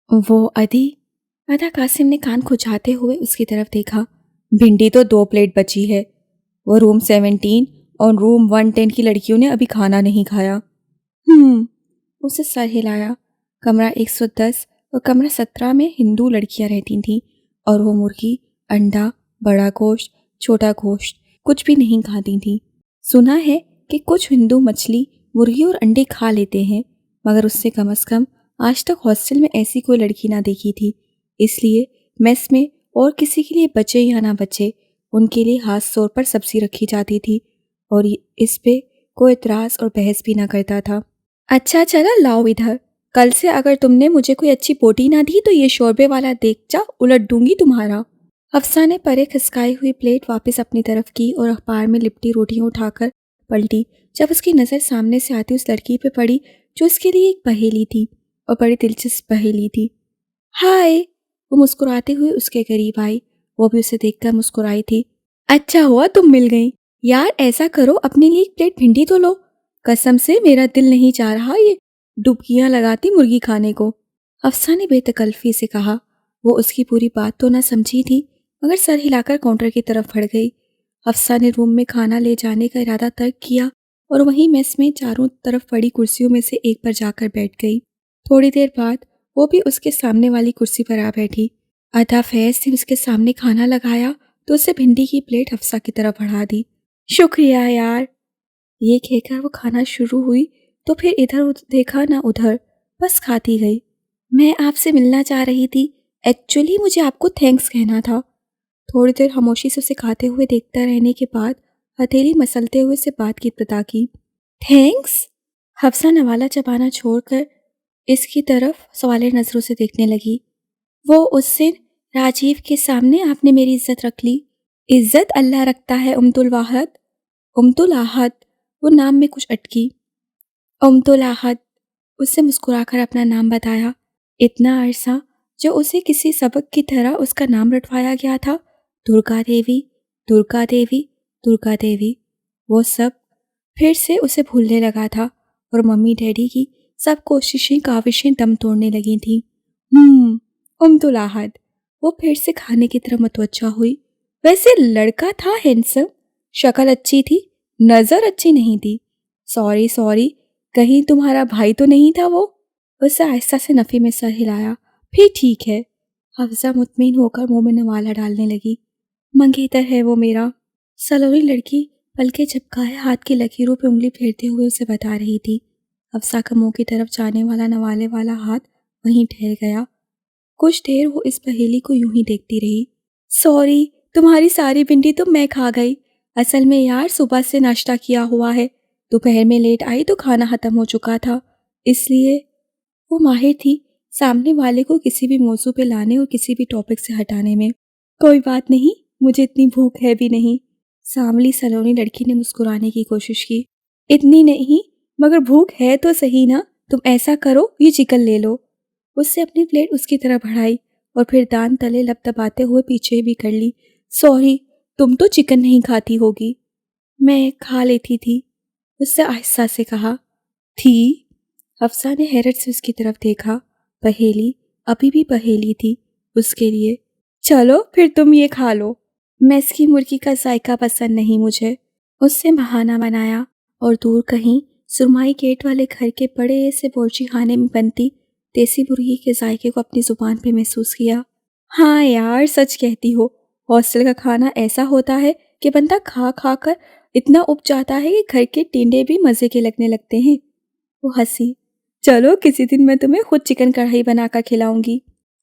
وہ ادی، ادا قاسم نے کان کھجاتے ہوئے اس کی طرف دیکھا۔ بھنڈی تو 2 پلیٹ بچی ہے، وہ روم 17 اور روم 110 کی لڑکیوں نے ابھی کھانا نہیں کھایا۔ اسے سر ہلایا۔ کمرہ 110 اور کمرہ 17 میں ہندو لڑکیاں رہتی تھیں اور وہ مرغی، انڈا، بڑا گوشت، چھوٹا گوشت کچھ بھی نہیں کھاتی تھیں۔ سنا ہے کہ کچھ ہندو مچھلی، مرغی اور انڈے کھا لیتے ہیں، مگر اس سے کم از کم آج تک ہاسٹل میں ایسی کوئی لڑکی نہ دیکھی تھی، اس لیے میس میں اور کسی کے لیے بچے یا نہ بچے ان کے لیے خاص طور پر سبزی رکھی جاتی تھی اور اس پہ کوئی اعتراض اور بحث بھی نہ کرتا تھا۔ اچھا چلا لاؤ ادھر، کل سے اگر تم نے مجھے کوئی اچھی بوٹی نہ دی تو یہ شوربے والا دیگچا الٹ دوں گی تمہارا۔ حفصہ نے پرے کھسکائی ہوئی پلیٹ واپس اپنی طرف کی اور اخبار میں لپٹی روٹیاں اٹھا کر پلٹی، جب اس کی نظر سامنے سے آتی اس لڑکی پہ پڑی جو اس کے لیے ایک پہیلی تھی اور بڑی دلچسپ پہیلی تھی۔ ہائے! وہ مسکراتے ہوئے اس کے قریب آئی، وہ بھی اسے دیکھ کر مسکرائی تھی۔ اچھا ہوا تم مل گئی، یار ایسا کرو اپنے لیے ایک پلیٹ بھنڈی تو لو، قسم سے میرا دل نہیں چاہ رہا یہ ڈبکیاں لگاتی مرغی کھانے کو۔ حفصہ نے بے تکلفی سے کہا۔ وہ اس کی پوری بات تو نہ سمجھی تھی، مگر سر ہلا کر کاؤنٹر کی طرف بڑھ گئی۔ حفصہ نے روم میں کھانا لے جانے کا ارادہ ترک کیا اور وہیں میس میں چاروں طرف پڑی کرسیوں میں سے ایک پر جا کر بیٹھ گئی۔ تھوڑی دیر بعد وہ بھی اس کے سامنے والی کرسی پر آ بیٹھی۔ ادا فیض نے اس کے سامنے کھانا لگایا تو اسے بھنڈی کی پلیٹ حفصہ کی طرف بڑھا دی۔ شکریہ یار، یہ کہہ کر وہ کھانا شروع ہوئی تو پھر ادھر دیکھا نہ ادھر، بس کھاتی گئی۔ میں آپ سے ملنا چاہ رہی تھی، ایکچولی مجھے آپ کو تھینکس کہنا تھا۔ تھوڑی دیر خاموشی سے اسے کھاتے ہوئے دیکھتا رہنے کے بعد ہتھیلی مسلتے ہوئے سے بات کی ابتدا کی۔ تھینکس؟ حفصہ نوالہ چبانا چھوڑ کر اس کی طرف سوالے نظروں سے دیکھنے لگی۔ وہ اس دن راجیو کے سامنے آپ نے میری عزت رکھ لی۔ عزت اللہ رکھتا ہے امت الواحد۔ امت الاحد، وہ نام میں کچھ اٹکی۔ امت الاحد، اس سے مسکرا کر اپنا نام بتایا۔ اتنا عرصہ جو اسے کسی سبق کی طرح اس کا نام رٹوایا گیا تھا، درگا دیوی، درگا دیوی، درگا دیوی، وہ سب پھر سے اسے بھولنے لگا تھا اور ممی ڈیڈی کی سب کوششیں کاوشیں دم توڑنے لگی تھیں۔ امت الاحد، وہ پھر سے کھانے کی طرف متوجہ ہوئی۔ ویسے لڑکا تھا ہینڈسم، شکل اچھی تھی، نظر اچھی نہیں تھی۔ سوری کہیں تمہارا بھائی تو نہیں تھا وہ؟ اسے آہستہ سے نفی میں سر ہلایا۔ پھر ٹھیک ہے۔ حفصہ مطمئن ہو کر منہ میں نوالا ڈالنے لگی۔ منگیتر ہے وہ میرا۔ سلوری لڑکی پلکیں جھپکائے ہاتھ کی لکیروں پہ انگلی پھیرتے ہوئے اسے بتا رہی تھی۔ حفصہ کا منہ کی طرف جانے والا نوالے والا ہاتھ وہیں ٹھہر گیا۔ کچھ دیر وہ اس پہیلی کو یوں ہی دیکھتی رہی۔ سوری، تمہاری ساری بھنڈی تو میں کھا گئی۔ اصل میں یار صبح سے ناشتہ کیا ہوا ہے، دوپہر میں لیٹ آئی تو کھانا ختم ہو چکا تھا، اس لیے۔ وہ ماہر تھی سامنے والے کو کسی بھی موضوع پہ لانے اور کسی بھی ٹاپک سے ہٹانے میں۔ کوئی بات نہیں، مجھے اتنی بھوک ہے بھی نہیں۔ ساملی سلونی لڑکی نے مسکرانے کی کوشش کی۔ اتنی نہیں، مگر بھوک ہے تو صحیح نا۔ تم ایسا کرو، یہ چکن لے لو۔ اس سے اپنی پلیٹ اس کی طرف بڑھائی اور پھر دان تلے لب دباتے ہوئے پیچھے بھی کر لی۔ سوری، تم تو چکن نہیں کھاتی ہوگی۔ میں کھا لیتی تھی، اس سے آہستہ سے کہا۔ تھی؟ حفصہ نے حیرت سے اس کی طرف دیکھا۔ پہیلی ابھی بھی پہیلی تھی اس کے لیے۔ چلو پھر تم یہ کھا لو۔ میس کی مرغی کا ذائقہ پسند نہیں مجھے، اس سے بہانہ بنایا اور دور کہیں سرمائی گیٹ والے گھر کے بڑے سے بورچی خانے میں بنتی دیسی مرغی کے ذائقے کو اپنی زبان پہ محسوس کیا۔ ہاں یار، سچ کہتی ہو، ہاسٹل کا کھانا ایسا ہوتا ہے کہ بندہ کھا کھا کر اتنا اب جاتا ہے کہ گھر کے ٹینڈے بھی مزے کے لگنے لگتے ہیں۔ وہ ہنسی۔ چلو کسی دن میں تمہیں خود چکن کڑھائی بنا کر کھلاؤں گی۔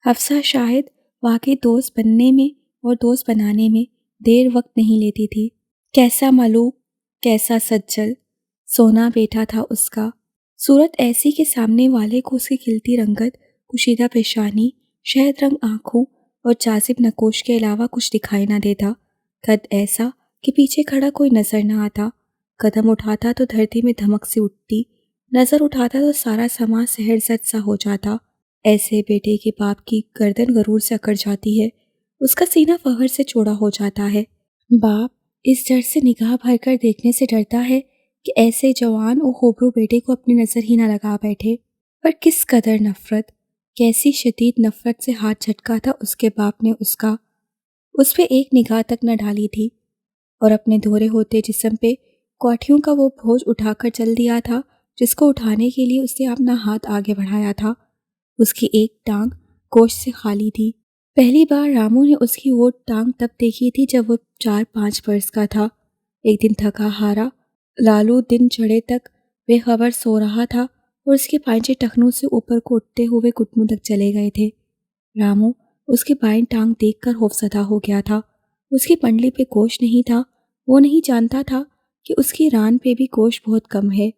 حفصہ شاید واقعی دوست بننے میں اور دوست بنانے میں دیر وقت نہیں لیتی تھی۔ کیسا ملوک، کیسا سجل، سونا بیٹا تھا اس کا۔ صورت ایسی کہ سامنے والے کو اس کی کھلتی رنگت، کشیدہ پیشانی، شہد رنگ آنکھوں اور جاذب نقوش کے علاوہ کچھ دکھائی نہ دیتا۔ قد ایسا کہ پیچھے کھڑا کوئی نظر نہ آتا۔ قدم اٹھاتا تو دھرتی میں دھمک سی اٹھتی، نظر اٹھاتا تو سارا سما سحر زد سا ہو جاتا۔ ایسے بیٹے کے باپ کی گردن غرور سے اکڑ جاتی ہے، اس کا سینہ فخر سے چوڑا ہو جاتا ہے۔ باپ اس ڈر سے نگاہ بھر کر دیکھنے سے ڈرتا ہے کہ ایسے جوان اور خوبرو بیٹے کو اپنی نظر ہی نہ لگا بیٹھے۔ پر کس قدر نفرت، کیسی شدید نفرت سے ہاتھ جھٹکا تھا اس کے باپ نے اس پہ ایک نگاہ تک نہ ڈالی تھی، اور اپنے دھورے ہوتے جسم پہ کوٹھیوں کا وہ بوجھ اٹھا کر چل دیا تھا جس کو اٹھانے کے لیے اس نے اپنا ہاتھ آگے بڑھایا تھا۔ اس کی ایک ٹانگ گوشت سے خالی تھی۔ پہلی بار رامو نے اس کی وہ ٹانگ تب دیکھی تھی جب وہ 4-5 برس کا تھا۔ ایک دن تھکا ہارا لالو دن چڑھے تک بے خبر سو رہا تھا اور اس کے پائنچے ٹخنوں سے اوپر کو اٹھتے ہوئے گھٹنوں تک چلے گئے تھے۔ رامو اس کی بائیں ٹانگ دیکھ کر خوفزدہ ہو گیا تھا۔ اس کی پنڈلی پہ گوشت نہیں تھا۔ وہ نہیں جانتا تھا کہ اس کی ران پہ بھی گوشت بہت کم ہے۔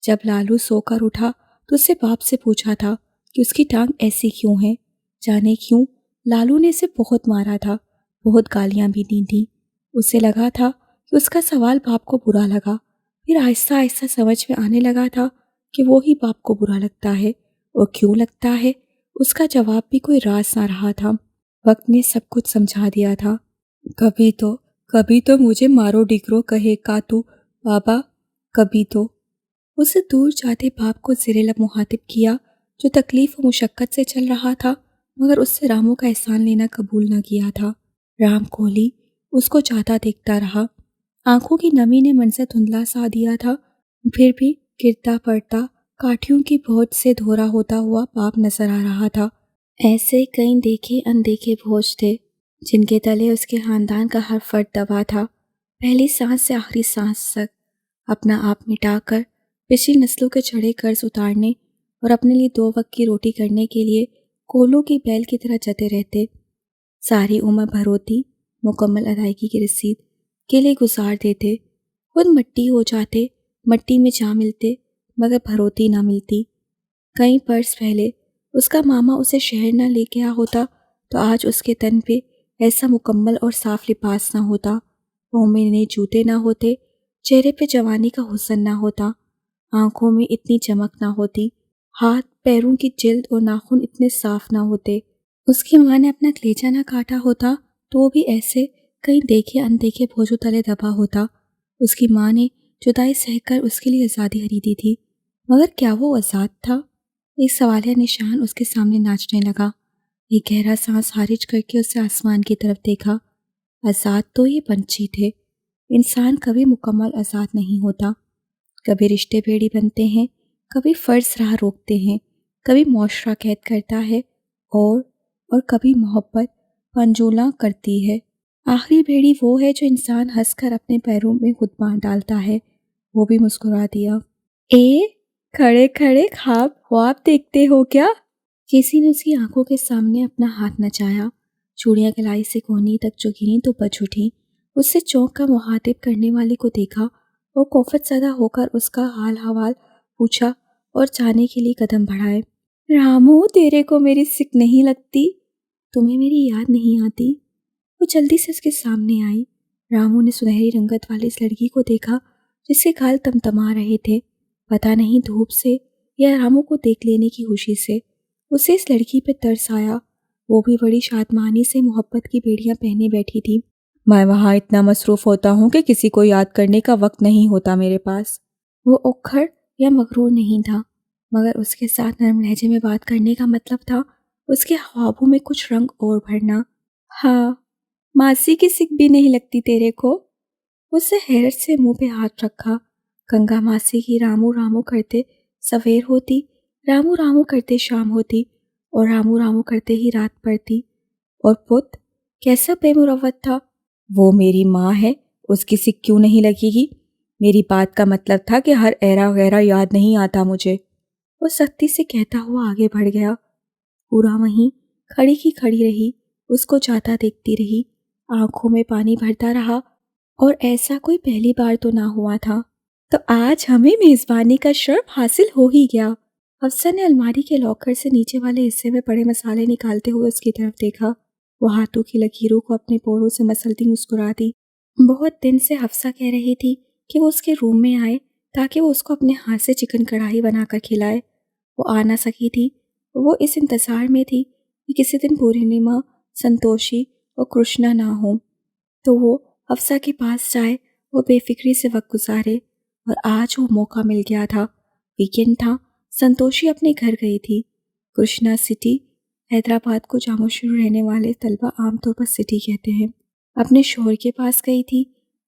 جب لالو سو کر اٹھا تو اس سے باپ سے پوچھا تھا کہ اس کی ٹانگ ایسی کیوں ہے۔ جانے کیوں لالو نے اسے بہت مارا تھا، بہت گالیاں بھی دی تھیں۔ اسے لگا تھا کہ اس کا سوال باپ کو برا لگا، پھر آہستہ آہستہ سمجھ میں آنے لگا تھا کہ وہی باپ کو برا لگتا ہے، اور کیوں لگتا ہے اس کا جواب بھی کوئی راز نہ رہا تھا۔ وقت نے سب کچھ سمجھا دیا تھا۔ کبھی تو مجھے مارو ڈگرو کہے کا تو بابا، کبھی تو۔ اسے دور جاتے باپ کو زیر لب مخاطب کیا جو تکلیف و مشقت سے چل رہا تھا، مگر اس سے رامو کا احسان لینا قبول نہ کیا تھا۔ رام کوہلی اس کو جاتا دیکھتا رہا۔ آنکھوں کی نمی نے منظر دھندلا سا دیا تھا، پھر بھی گرتا پڑتا کاٹھیوں کی بوجھ سے دھورا ہوتا ہوا باپ نظر آ رہا تھا۔ ایسے کئی دیکھے اندیکھے بوجھ تھے جن کے تلے اس کے خاندان کا ہر فرد دبا تھا، پہلی سانس سے آخری سانس تک، اپنا آپ مٹا کر پچھلی نسلوں کے چڑھے قرض اتارنے اور اپنے لیے 2 وقت کی روٹی کرنے کے لیے کولوں کی بیل کی طرح جتے رہتے۔ ساری عمر بھروتی مکمل ادائیگی کی رسید کے لیے گزار دیتے، خود مٹی ہو جاتے، مٹی میں جا ملتے، مگر بھروتی نہ ملتی۔ کئی برس پہلے اس کا ماما اسے شہر نہ لے گیا ہوتا تو آج اس کے تن پہ ایسا مکمل اور صاف لباس نہ ہوتا، پاؤں میں نئے جوتے نہ ہوتے، چہرے پہ جوانی کا حسن نہ ہوتا، آنکھوں میں اتنی چمک نہ ہوتی، ہاتھ پیروں کی جلد اور ناخن اتنے صاف نہ ہوتے۔ اس کی ماں نے اپنا کلیجہ نہ کاٹا ہوتا تو وہ بھی ایسے کئی دیکھے اندیکھے بوجھوں تلے دبا ہوتا۔ اس کی ماں نے جدائی سہ کر اس کے لیے آزادی خریدی تھی، مگر کیا وہ آزاد تھا؟ ایک سوالیہ نشان اس کے سامنے ناچنے لگا۔ ایک گہرا سانس خارج کر کے اسے آسمان کی طرف دیکھا۔ آزاد تو یہ پنچھی تھے۔ انسان کبھی مکمل آزاد نہیں ہوتا، کبھی رشتے بیڑی بنتے ہیں کبھی فرض راہ روکتے ہیں، کبھی معاشرہ قید کرتا ہے اور کبھی محبت پنجولاں کرتی ہے۔ آخری بیڑی وہ ہے جو انسان ہنس کر اپنے پیروں میں خود باندھ ڈالتا ہے۔ وہ بھی مسکرا دیا۔ کھڑے کھڑے خواب دیکھتے ہو کیا؟ کسی نے اس کی آنکھوں کے سامنے اپنا ہاتھ نچایا۔ چوڑیاں کلائی سے کونی تک جو گریں تو بج اٹھی۔ اس سے چونک کا مخاطب کرنے والے کو دیکھا اور کوفت زدہ ہو کر اس کا حال حوال پوچھا اور جانے کے لیے قدم بڑھائے۔ رامو، تیرے کو میری سکھ نہیں لگتی؟ تمہیں میری یاد نہیں آتی؟ وہ جلدی سے اس کے سامنے آئی۔ رامو نے سنہری رنگت والی اس لڑکی کو دیکھا جس کے گال تمتما رہے تھے، پتہ نہیں دھوپ سے یا رامو کو دیکھ لینے کی خوشی سے۔ اسے اس لڑکی پہ ترس آیا، وہ بھی بڑی شادمانی سے محبت کی بیڑیاں پہنے بیٹھی تھی۔ میں وہاں اتنا مصروف ہوتا ہوں کہ کسی کو یاد کرنے کا وقت نہیں ہوتا میرے پاس۔ وہ اکھڑ یا مغرور نہیں تھا، مگر اس کے ساتھ نرم لہجے میں بات کرنے کا مطلب تھا اس کے خوابوں میں کچھ رنگ اور بھرنا۔ ہاں، ماسی کی سکھ بھی نہیں لگتی تیرے کو؟ اس سے حیرت سے منہ پہ ہاتھ رکھا۔ گنگا ماسی کی رامو رامو کرتے سویر ہوتی، رامو رامو کرتے شام ہوتی، اور رامو رامو کرتے ہی رات پڑتی۔ اور پت کیسا بے مروت تھا۔ وہ میری ماں ہے، اس کی سکھ کیوں نہیں لگے گی؟ میری بات کا مطلب تھا کہ ہر ایرا وغیرہ یاد نہیں آتا مجھے۔ وہ سختی سے کہتا ہوا آگے بڑھ گیا۔ پورا وہیں کھڑی کی کھڑی رہی، اس کو جاتا دیکھتی رہی، آنکھوں میں پانی بھرتا رہا، اور ایسا کوئی پہلی بار تو نہ ہوا تھا۔ تو آج ہمیں میزبانی کا شرف حاصل ہو ہی گیا۔ افسر نے الماری کے لاکر سے نیچے والے حصے میں پڑے مسالے نکالتے ہوئے اس کی طرف دیکھا۔ وہ ہاتھوں کی لکیروں کو اپنے پوروں سے مسلتی مسکرا دی۔ بہت دن سے حفصہ کہہ رہی تھی کہ وہ اس کے روم میں آئے تاکہ وہ اس کو اپنے ہاتھ سے چکن کڑھائی بنا کر کھلائے۔ وہ آ نہ سکی تھی۔ وہ اس انتظار میں تھی کہ کسی دن پورنیما، سنتوشی اور کرشنا نہ ہوں تو وہ حفصہ کے پاس جائے اور بے فکری سے وقت گزارے، اور آج وہ موقع مل گیا تھا۔ ویکینڈ تھا، سنتوشی اپنے گھر گئی تھی۔ کرشنا سٹی، حیدرآباد کو جامع شروع رہنے والے طلبہ عام طور پر سٹی کہتے ہیں، اپنے شوہر کے پاس گئی تھی،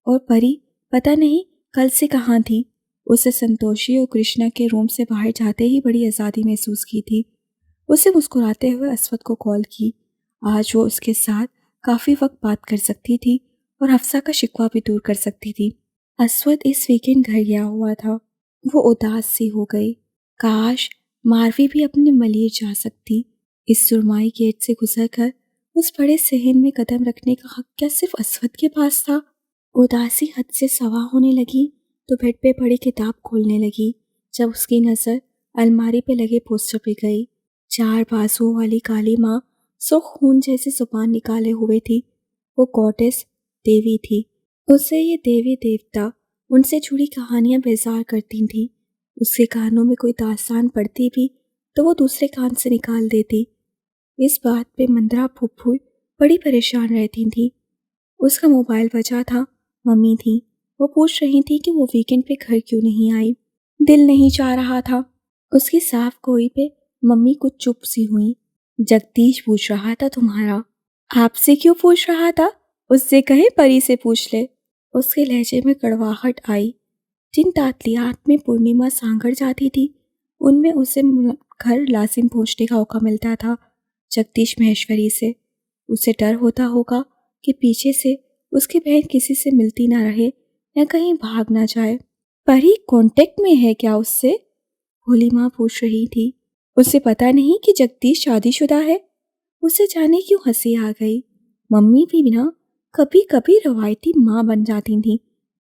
اور پری پتہ نہیں کل سے کہاں تھی۔ اسے سنتوشی اور کرشنا کے روم سے باہر جاتے ہی بڑی آزادی محسوس کی تھی۔ اسے مسکراتے ہوئے اسود کو کال کی۔ آج وہ اس کے ساتھ کافی وقت بات کر سکتی تھی اور حفصہ کا شکوہ بھی دور کر سکتی تھی۔ اسود اس ویکینڈ گھر گیا ہوا تھا۔ وہ اداس سی ہو گئی۔ کاش ماروی بھی اپنے ملیر جا سکتی۔ اس سرمائی گیٹ سے گزر کر اس بڑے صحن میں قدم رکھنے کا حق کیا صرف اسود کے پاس تھا؟ اداسی حد سے سوا ہونے لگی تو بیڈ پہ پڑی کتاب کھولنے لگی جب اس کی نظر الماری پہ لگے پوسٹر پہ گئی۔ 4 بازوؤں والی کالی ماں سرخ خون جیسے زبان نکالے ہوئے تھی۔ وہ گوڈس دیوی تھی۔ اسے یہ دیوی دیوتا ان سے جڑی کہانیاں بیزار کرتی تھیں۔ اس کے کانوں میں کوئی داستان پڑتی بھی تو وہ دوسرے کان سے نکال دیتی۔ اس بات پہ مندرا پھپھو بڑی پریشان رہتی تھی۔ اس کا موبائل بجا تھا، ممی تھی۔ وہ پوچھ رہی تھی کہ وہ ویکینڈ پہ گھر کیوں نہیں آئی۔ دل نہیں چاہ رہا تھا۔ اس کی صاف گوئی پہ ممی کچھ چپ سی ہوئی۔ جگدیش پوچھ رہا تھا تمہارا۔ آپ سے کیوں پوچھ رہا تھا؟ اس سے کہیں پری سے پوچھ لے۔ اس کے لہجے میں کڑواہٹ آئی۔ جن تعطیلات میں پورنیما سانگھڑ جاتی تھی ان میں اسے گھر لازم پہنچنے کا موقع ملتا تھا۔ جگدیش مہیشوری سے اسے ڈر ہوتا ہوگا کہ پیچھے سے اس کی بہن کسی سے ملتی نہ رہے یا کہیں بھاگ نہ جائے۔ پری کانٹیکٹ میں ہے کیا اس سے؟ بھولی ماں پوچھ رہی تھی۔ اسے پتہ نہیں کہ جگدیش شادی شدہ ہے؟ اسے جانے کیوں ہنسی آ گئی۔ ممی بھی نا کبھی کبھی روایتی ماں بن جاتی تھیں،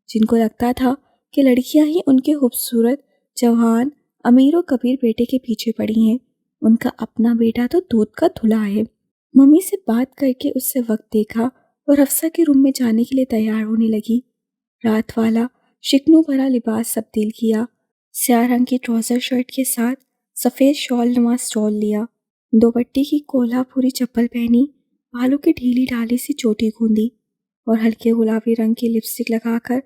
جن کو لگتا تھا کہ لڑکیاں ہی ان کے خوبصورت، جوان، امیر و کبیر بیٹے کے پیچھے پڑی ہیں۔ ان کا اپنا بیٹا تو دودھ کا دھلا ہے۔ ممی سے بات کر کے اس سے وقت دیکھا اور حفصہ کے روم میں جانے کے لیے تیار ہونے لگی۔ رات والا شکنوں بھرا لباس تبدیل کیا، سیاہ رنگ کی ٹراؤزر شرٹ کے ساتھ سفید شال نما سٹول لیا، دوپٹی کی کولہا پوری چپل پہنی، بالوں کی ڈھیلی ڈالی سی چوٹی گوندی، اور ہلکے گلابی رنگ کی لپسٹک لگا کر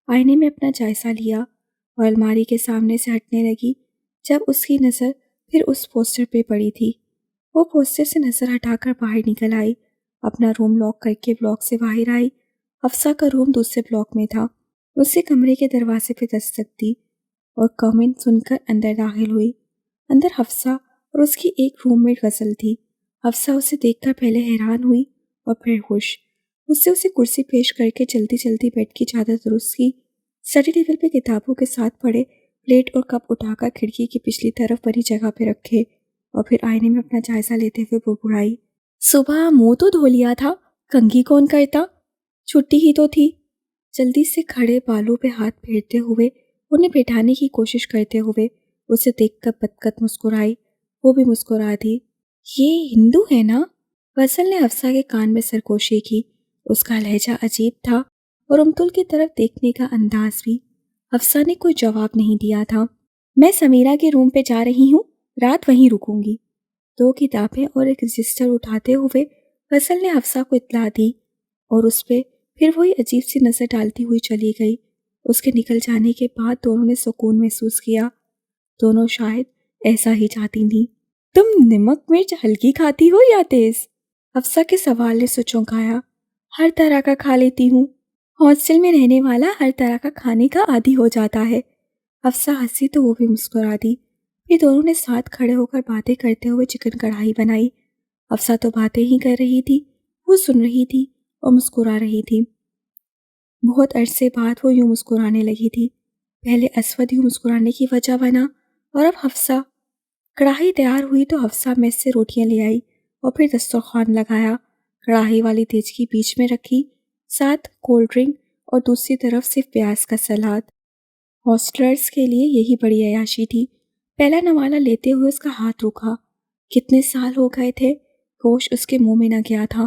آئینے میں اپنا جائزہ لیا، اور الماری کے سامنے سے ہٹنے لگی جب اس کی نظر پھر اس پوسٹر پہ پڑی تھی۔ وہ پوسٹر سے نظر ہٹا کر باہر نکل آئی، اپنا روم لاک کر کے بلاک سے باہر آئی۔ حفصہ کا روم دوسرے بلاک میں تھا۔ اس سے کمرے کے دروازے پہ دستک دی اور کمنٹ سن کر اندر داخل ہوئی۔ اندر حفصہ اور اس کی ایک روم میٹ غزل تھی۔ حفصہ اسے دیکھ کر پہلے حیران ہوئی اور پھر خوش۔ اس سے اسے کرسی پیش کر کے جلدی جلدی بیڈ کی چادر درست کی، اسٹڈی ٹیبل پہ کتابوں کے ساتھ پڑے پلیٹ اور کپ اٹھا کر کھڑکی کی پچھلی طرف بنی جگہ پہ رکھے اور پھر آئینے میں اپنا جائزہ لیتے ہوئے بڑبڑائی، صبح منہ تو دھو لیا تھا، کنگھی کون کرتا، چھٹی ہی تو تھی۔ جلدی سے کھڑے بالوں پہ ہاتھ پھیرتے ہوئے انہیں بٹھانے کی کوشش کرتے ہوئے اسے دیکھ کر بدقت مسکرائی، وہ بھی مسکرا دی۔ یہ ہندو ہے نا؟ غزل نے حفصہ کے کان میں سرگوشی کی۔ اس کا لہجہ عجیب تھا اور امتل کی طرف دیکھنے کا انداز بھی۔ حفصہ نے کوئی جواب نہیں دیا تھا۔ میں سمیرہ کے روم پہ جا رہی ہوں، رات وہیں رکوں گی۔ 2 کتابیں اور ایک رجسٹر اٹھاتے ہوئے غزل نے حفصہ کو اطلاع دی اور اس پہ پھر وہی عجیب سی نظر ڈالتی ہوئی چلی گئی۔ اس کے نکل جانے کے بعد دونوں نے سکون محسوس کیا۔ دونوں شاید ایسا ہی چاہتی تھیں۔ تم نمک مرچ ہلکی کھاتی ہو یا تیز؟ حفصہ کے سوال نے اسے چونکایا۔ ہر طرح کا کھا لیتی ہوں، ہاسٹل میں رہنے والا ہر طرح کا کھانے کا عادی ہو جاتا ہے۔ حفصہ ہنسی تو وہ بھی مسکرا دی۔ پھر دونوں نے ساتھ کھڑے ہو کر باتیں کرتے ہوئے چکن کڑھائی بنائی۔ حفصہ تو باتیں ہی کر رہی تھی، وہ سن رہی تھی اور مسکرا رہی تھی۔ بہت عرصے بعد وہ یوں مسکرانے لگی تھی۔ پہلے اسود یوں مسکرانے کی وجہ بنا اور اب حفصہ۔ کڑھائی تیار ہوئی تو حفصہ میز سے روٹیاں لے آئی اور پھر دسترخوان لگایا، کڑھائی والی دیچکی بیچ میں رکھی، ساتھ کولڈ ڈرنک اور دوسری طرف صرف پیاز کا سلاد۔ ہاسٹلرز کے لیے یہی بڑی عیاشی تھی۔ پہلا نوالہ لیتے ہوئے اس کا ہاتھ رکا۔ کتنے سال ہو گئے تھے گوشت اس کے منہ میں نہ گیا تھا۔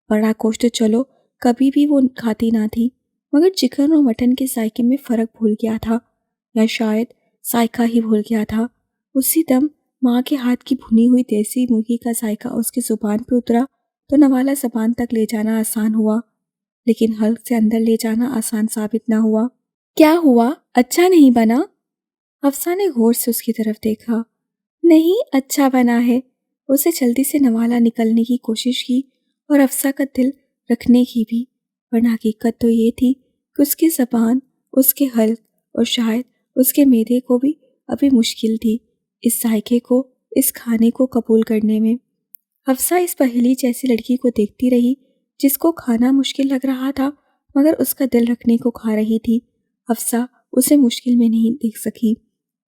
بڑا گوشت تو چلو کبھی بھی وہ کھاتی نہ تھی، مگر چکن اور مٹن کے ذائقے میں فرق بھول گیا تھا، یا شاید ذائقہ ہی بھول گیا تھا۔ اسی دم ماں کے ہاتھ کی بھنی ہوئی دیسی مرغی کا ذائقہ اس کی زبان پہ اترا تو نوالہ زبان تک لے جانا آسان ہوا، لیکن حلق سے اندر لے جانا آسان ثابت نہ ہوا۔ کیا ہوا؟ اچھا نہیں بنا؟ حفصہ نے غور سے اس کی طرف دیکھا۔ نہیں، اچھا بنا ہے۔ اسے جلدی سے نوالہ نکلنے کی کوشش کی اور حفصہ کا دل رکھنے کی بھی، ورنہ حقیقت تو یہ تھی کہ اس کی زبان، اس کے حلق اور شاید اس کے معدے کو بھی ابھی مشکل تھی اس ذائقے کو، اس کھانے کو قبول کرنے میں۔ حفصہ اس پہیلی جیسی لڑکی کو دیکھتی رہی جس کو کھانا مشکل لگ رہا تھا مگر اس کا دل رکھنے کو کھا رہی تھی۔ حفصہ اسے مشکل میں نہیں دیکھ سکی۔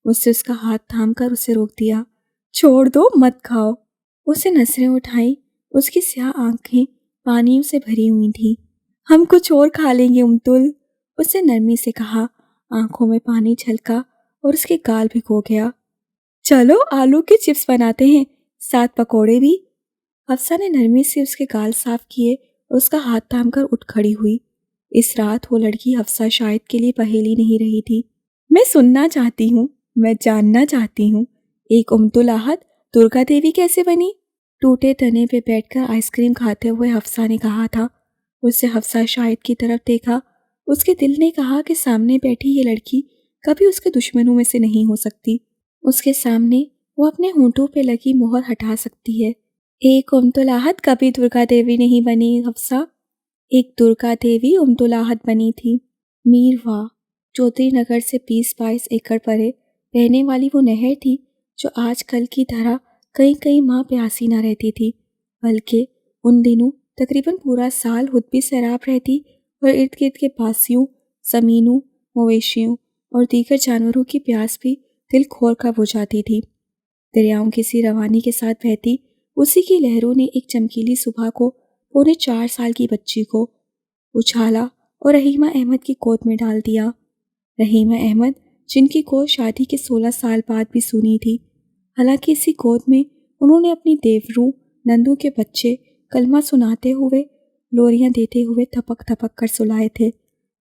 اس سے اس کا ہاتھ تھام کر اسے روک دیا۔ چھوڑ دو، مت کھاؤ۔ اسے نظریں اٹھائیں، اس کی سیاہ آنکھیں پانیوں سے بھری ہوئی تھیں۔ ہم کچھ اور کھا لیں گے امتل، اسے نرمی سے کہا۔ آنکھوں میں پانی چھلکا اور اس کے گال بھگو گیا۔ چلو آلو کے چپس بناتے ہیں، ساتھ پکوڑے بھی۔ حفصہ نے نرمی سے اس کے گال صاف کیے اور اس کا ہاتھ تھام کر اٹھ کھڑی ہوئی۔ اس رات وہ لڑکی حفصہ شاہد کے لیے پہیلی نہیں رہی تھی۔ میں سننا چاہتی ہوں، میں جاننا چاہتی ہوں، ایک امتل احد درگا دیوی کیسے بنی؟ ٹوٹے تنے پہ بیٹھ کر آئس کریم کھاتے ہوئے حفصہ نے کہا تھا۔ اس سے حفصہ شاہد کی طرف دیکھا۔ اس کے دل نے کہا کہ سامنے بیٹھی یہ لڑکی کبھی اس کے دشمنوں میں سے نہیں ہو سکتی۔ اس کے سامنے وہ اپنے ہونٹوں پہ لگی مہر ہٹا سکتی ہے۔ ایک امتل احد کبھی درگا دیوی نہیں بنی حفصہ، ایک درگا دیوی امتل احد بنی تھی۔ میرواہ چودھری نگر سے 20-22 ایکڑ پرے بہنے والی وہ نہر تھی جو آج کل کی طرح کئی کئی ماہ پیاسی نہ رہتی تھی، بلکہ ان دنوں تقریباً پورا سال حدبی سیراب رہتی اور ارد گرد کے پاسیوں، زمینوں، مویشیوں اور دیگر جانوروں کی پیاس بھی دل کھول کر بجھاتی تھی۔ دریاؤں کی سی روانی کے ساتھ بہتی اسی کی لہروں نے ایک چمکیلی صبح کو 4.25 سال کی بچی کو اچھالا اور رحیمہ احمد کی گود میں ڈال دیا۔ رحیمہ احمد جن کی گود شادی کے 16 سال بعد بھی سونی تھی، حالانکہ اسی گود میں انہوں نے اپنی دیوروں نندوں کے بچے کلمہ سناتے ہوئے، لوریاں دیتے ہوئے تھپک تھپک کر سلائے تھے،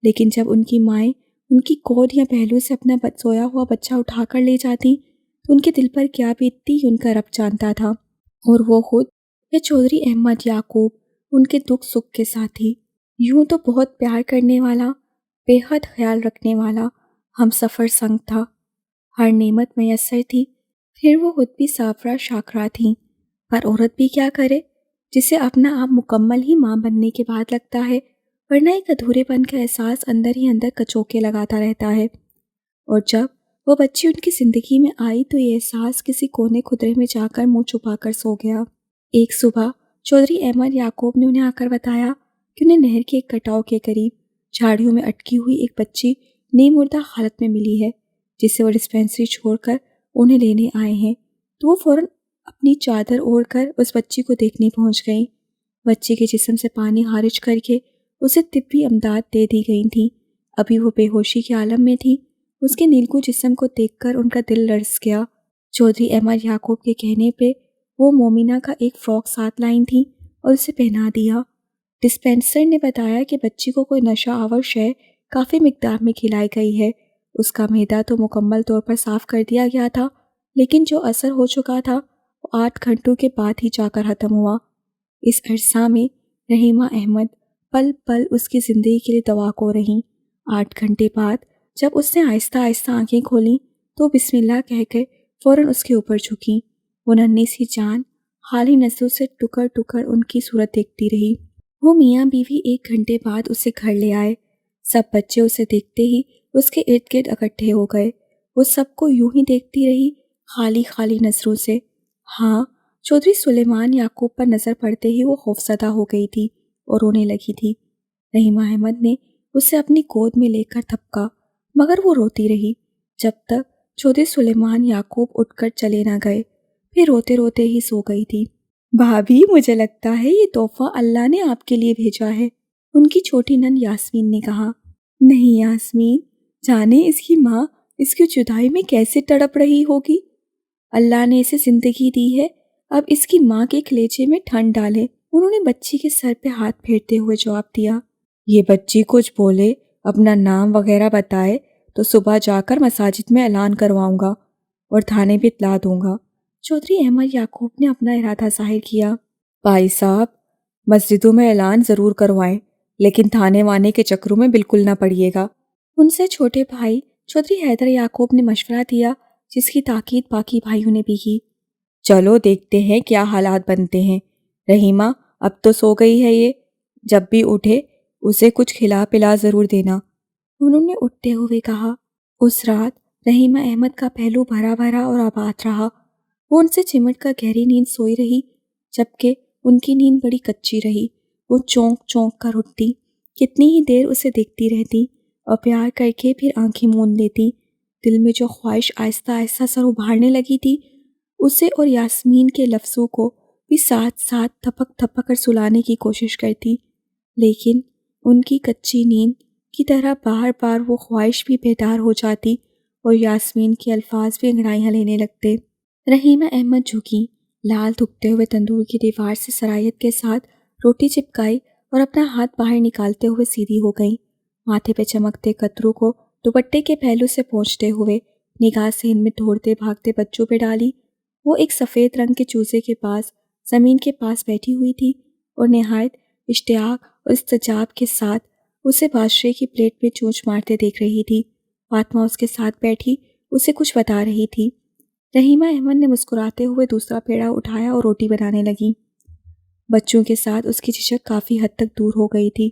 لیکن جب ان کی مائیں ان کی گود یا پہلو سے اپنا سویا ہوا بچہ اٹھا کر لے جاتی تو ان کے دل پر کیا بیتتی ان کا رب جانتا تھا، اور وہ خود یا چودھری احمد یعقوب ان کے دکھ سکھ کے ساتھی۔ یوں تو بہت پیار کرنے والا، بے حد خیال رکھنے والا ہم سفر سنگ تھا، ہر نعمت میسر تھی، پھر وہ خود بھی صافرہ شاکرہ تھیں۔ پر عورت بھی کیا کرے جسے اپنا آپ مکمل ہی ماں بننے کے بعد لگتا ہے، ورنہ ایک ادھورے پن کا احساس اندر ہی اندر کچوکے لگاتا رہتا ہے، اور جب وہ بچی ان کی زندگی میں آئی تو یہ احساس کسی کونے خدرے میں جا کر منہ چھپا کر سو گیا۔ ایک صبح چودھری احمد یعقوب نے انہیں آ کر بتایا کہ انہیں نہر کے ایک کٹاؤ کے قریب جھاڑیوں میں اٹکی ہوئی ایک بچی نیم مردہ حالت میں ملی ہے، جسے وہ ڈسپینسری چھوڑ کر انہیں لینے آئے ہیں۔ تو وہ فوراً اپنی چادر اوڑھ کر اس بچی کو دیکھنے پہنچ گئیں۔ بچی کے جسم سے پانی خارج کر کے اسے طبی امداد دے دی گئی تھی۔ ابھی وہ بے ہوشی کے عالم میں تھی۔ اس کے نیلگوں جسم کو دیکھ کر ان کا دل لرز گیا۔ چودھری احمد یعقوب کے کہنے پہ وہ مومنہ کا ایک فراک ساتھ لائیں تھیں اور اسے پہنا دیا۔ ڈسپینسر نے بتایا کہ بچی کو کوئی نشہ آور شے کافی مقدار میں کھلائی گئی ہے۔ اس کا معدہ تو مکمل طور پر صاف کر دیا گیا تھا، لیکن جو اثر ہو چکا تھا وہ 8 گھنٹوں کے بعد ہی جا کر ختم ہوا۔ اس عرصہ میں رحیمہ احمد پل پل اس کی زندگی کے لیے دعا کو رہیں۔ 8 گھنٹے بعد جب اس نے آہستہ آہستہ آنکھیں کھولیں تو بسم اللہ کہہ کے فوراً اس کے اوپر جھکیں۔ وہ ننھی سی جان خالی نسوں سے ٹکر ٹکر ان کی صورت دیکھتی رہی۔ وہ میاں بیوی 1 گھنٹے بعد اسے گھر لے آئے۔ سب بچے اسے دیکھتے ہی اس کے ارد گرد اکٹھے ہو گئے۔ وہ سب کو یوں ہی دیکھتی رہی، خالی خالی نظروں سے۔ ہاں، چودھری سلیمان یعقوب پر نظر پڑتے ہی وہ خوفزدہ ہو گئی تھی اور رونے لگی تھی۔ رحیمہ احمد نے اسے اپنی گود میں لے کر تھپکا، مگر وہ روتی رہی جب تک چودھری سلیمان یعقوب اٹھ کر چلے نہ گئے۔ پھر روتے روتے ہی سو گئی تھی۔ بھابھی، مجھے لگتا ہے یہ تحفہ اللہ نے آپ کے لیے بھیجا ہے، ان کی چھوٹی نند یاسمین نے کہا۔ نہیں یاسمین، جانے اس کی ماں اس کی جدائی میں کیسے تڑپ رہی ہوگی۔ اللہ نے اسے زندگی دی ہے، اب اس کی ماں کے کلیجے میں ٹھنڈ ڈالے۔ انہوں نے بچی کے سر پہ ہاتھ پھیرتے ہوئے جواب دیا۔ یہ بچی کچھ بولے، اپنا نام وغیرہ بتائے تو صبح جا کر مساجد میں اعلان کرواؤں گا اور تھانے بھی اطلاع دوں گا۔ چودھری احمد یعقوب نے اپنا ارادہ ظاہر کیا۔ بھائی صاحب، مسجدوں میں اعلان ضرور کروائیں، لیکن تھانے وانے کے چکروں میں بالکل نہ پڑیے گا۔ ان سے چھوٹے بھائی چودھری حیدر یعقوب نے مشورہ دیا، جس کی تاکید باقی بھائیوں نے بھی کی۔ چلو دیکھتے ہیں کیا حالات بنتے ہیں۔ رحیمہ، اب تو سو گئی ہے یہ، جب بھی اٹھے اسے کچھ کھلا پلا ضرور دینا، انہوں نے اٹھتے ہوئے کہا۔ اس رات رحیمہ احمد کا پہلو بھرا بھرا اور آباد رہا۔ وہ ان سے چمٹ کر گہری نیند سوئی رہی، جبکہ ان کی نیند بڑی کچی رہی۔ وہ چونک چونک کر اٹھتی، کتنی ہی دیر اسے دیکھتی رہتی اور پیار کر کے پھر آنکھیں موند لیتی۔ دل میں جو خواہش آہستہ آہستہ سر ابھارنے لگی تھی، اسے اور یاسمین کے لفظوں کو بھی ساتھ ساتھ تھپک تھپک کر سلانے کی کوشش کرتی، لیکن ان کی کچی نیند کی طرح بار بار وہ خواہش بھی بیدار ہو جاتی اور یاسمین کے الفاظ بھی انگڑائیاں لینے لگتے۔ رحیمہ احمد جھکی، لال دھکتے ہوئے تندور کی دیوار سے سرایت کے ساتھ روٹی چپکائی اور اپنا ہاتھ باہر نکالتے ہوئے سیدھی ہو گئیں۔ ماتھے پہ چمکتے قطروں کو دوپٹے کے پہلو سے پہنچتے ہوئے نگاہ ذہن میں دوڑتے بھاگتے بچوں پہ ڈالی۔ وہ ایک سفید رنگ کے چوزے کے پاس زمین کے پاس بیٹھی ہوئی تھی اور نہایت اشتیاق اور استجاب کے ساتھ اسے بادشاہ کی پلیٹ میں چونچ مارتے دیکھ رہی تھی۔ فاطمہ اس کے ساتھ بیٹھی اسے کچھ بتا رہی تھی۔ رحیمہ احمد نے مسکراتے ہوئے دوسرا پیڑا اٹھایا اور روٹی بنانے لگی۔ بچوں کے ساتھ اس کی جھجک کافی حد تک دور ہو گئی تھی۔